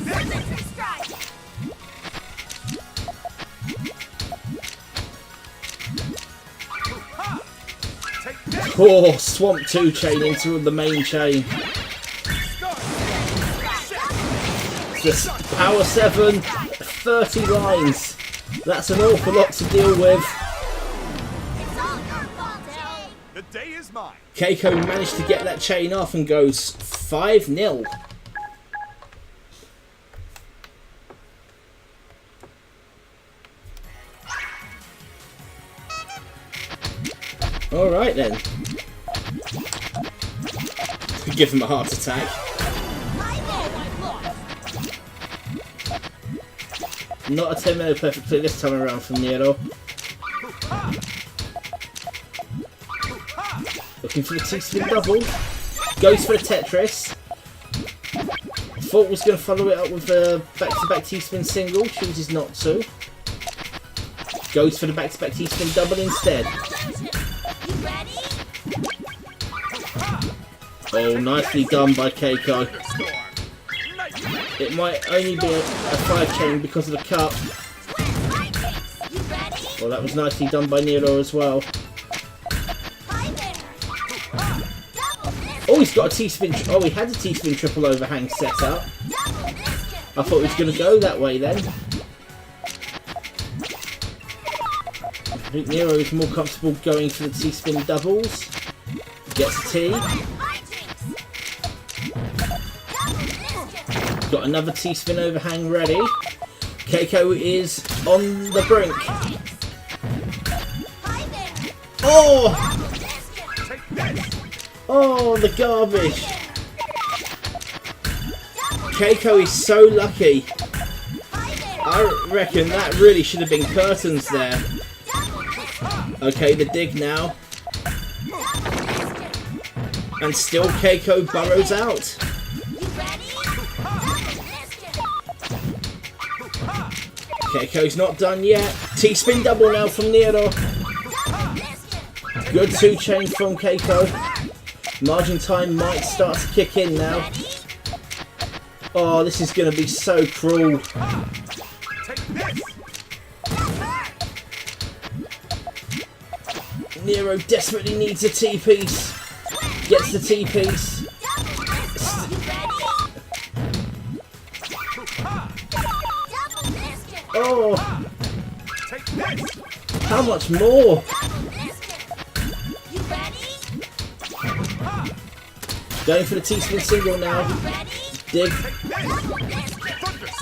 Oh, Swamp 2 chain into the main chain. Just Power 7, 30 lines. That's an awful lot to deal with. The day is mine. Keiko managed to get that chain off and goes 5-0. Alright then. Give him a heart attack. Not a 10-minute perfect play this time around from Niiro. Looking for the T-spin double. Goes for the Tetris. Thought was going to follow it up with a back-to-back T-spin single. Chooses not to. Goes for the back-to-back T-spin double instead. Oh, nicely done by Keiko. It might only be a 5-chain because of the cup. Well, that was nicely done by Niiro as well. Oh, he's got a T-spin. Oh, he had a T-spin triple overhang set up. I thought he was going to go that way then. I think Niiro is more comfortable going for the T-spin doubles. Gets a T. Got another T-spin overhang ready. Keiko is on the brink. Oh! Oh, the garbage. Keiko is so lucky. I reckon that really should have been curtains there. Okay, the dig now. And still Keiko burrows out. Keiko's not done yet. T-spin double now from Niiro. Good 2-chain from Keiko. Margin time might start to kick in now. Oh, this is going to be so cruel. Niiro desperately needs a T-piece. Gets the T-piece. Oh! How much more? Going for the T-spin single now. Dig.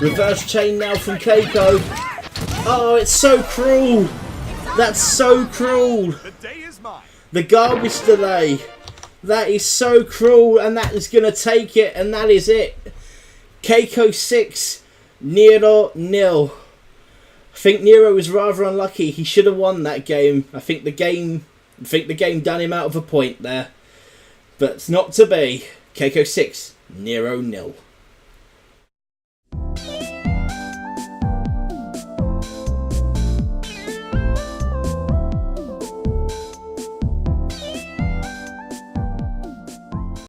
Reverse chain now from Keiko. Oh, it's so cruel. That's so cruel. The day is mine. The garbage delay. That is so cruel, and that is going to take it, and that is it. Keiko 6, Niiro 0. I think Niiro was rather unlucky. He should have won that game. I think the game done him out of a point there. But it's not to be. Keiko 6, Niiro 0.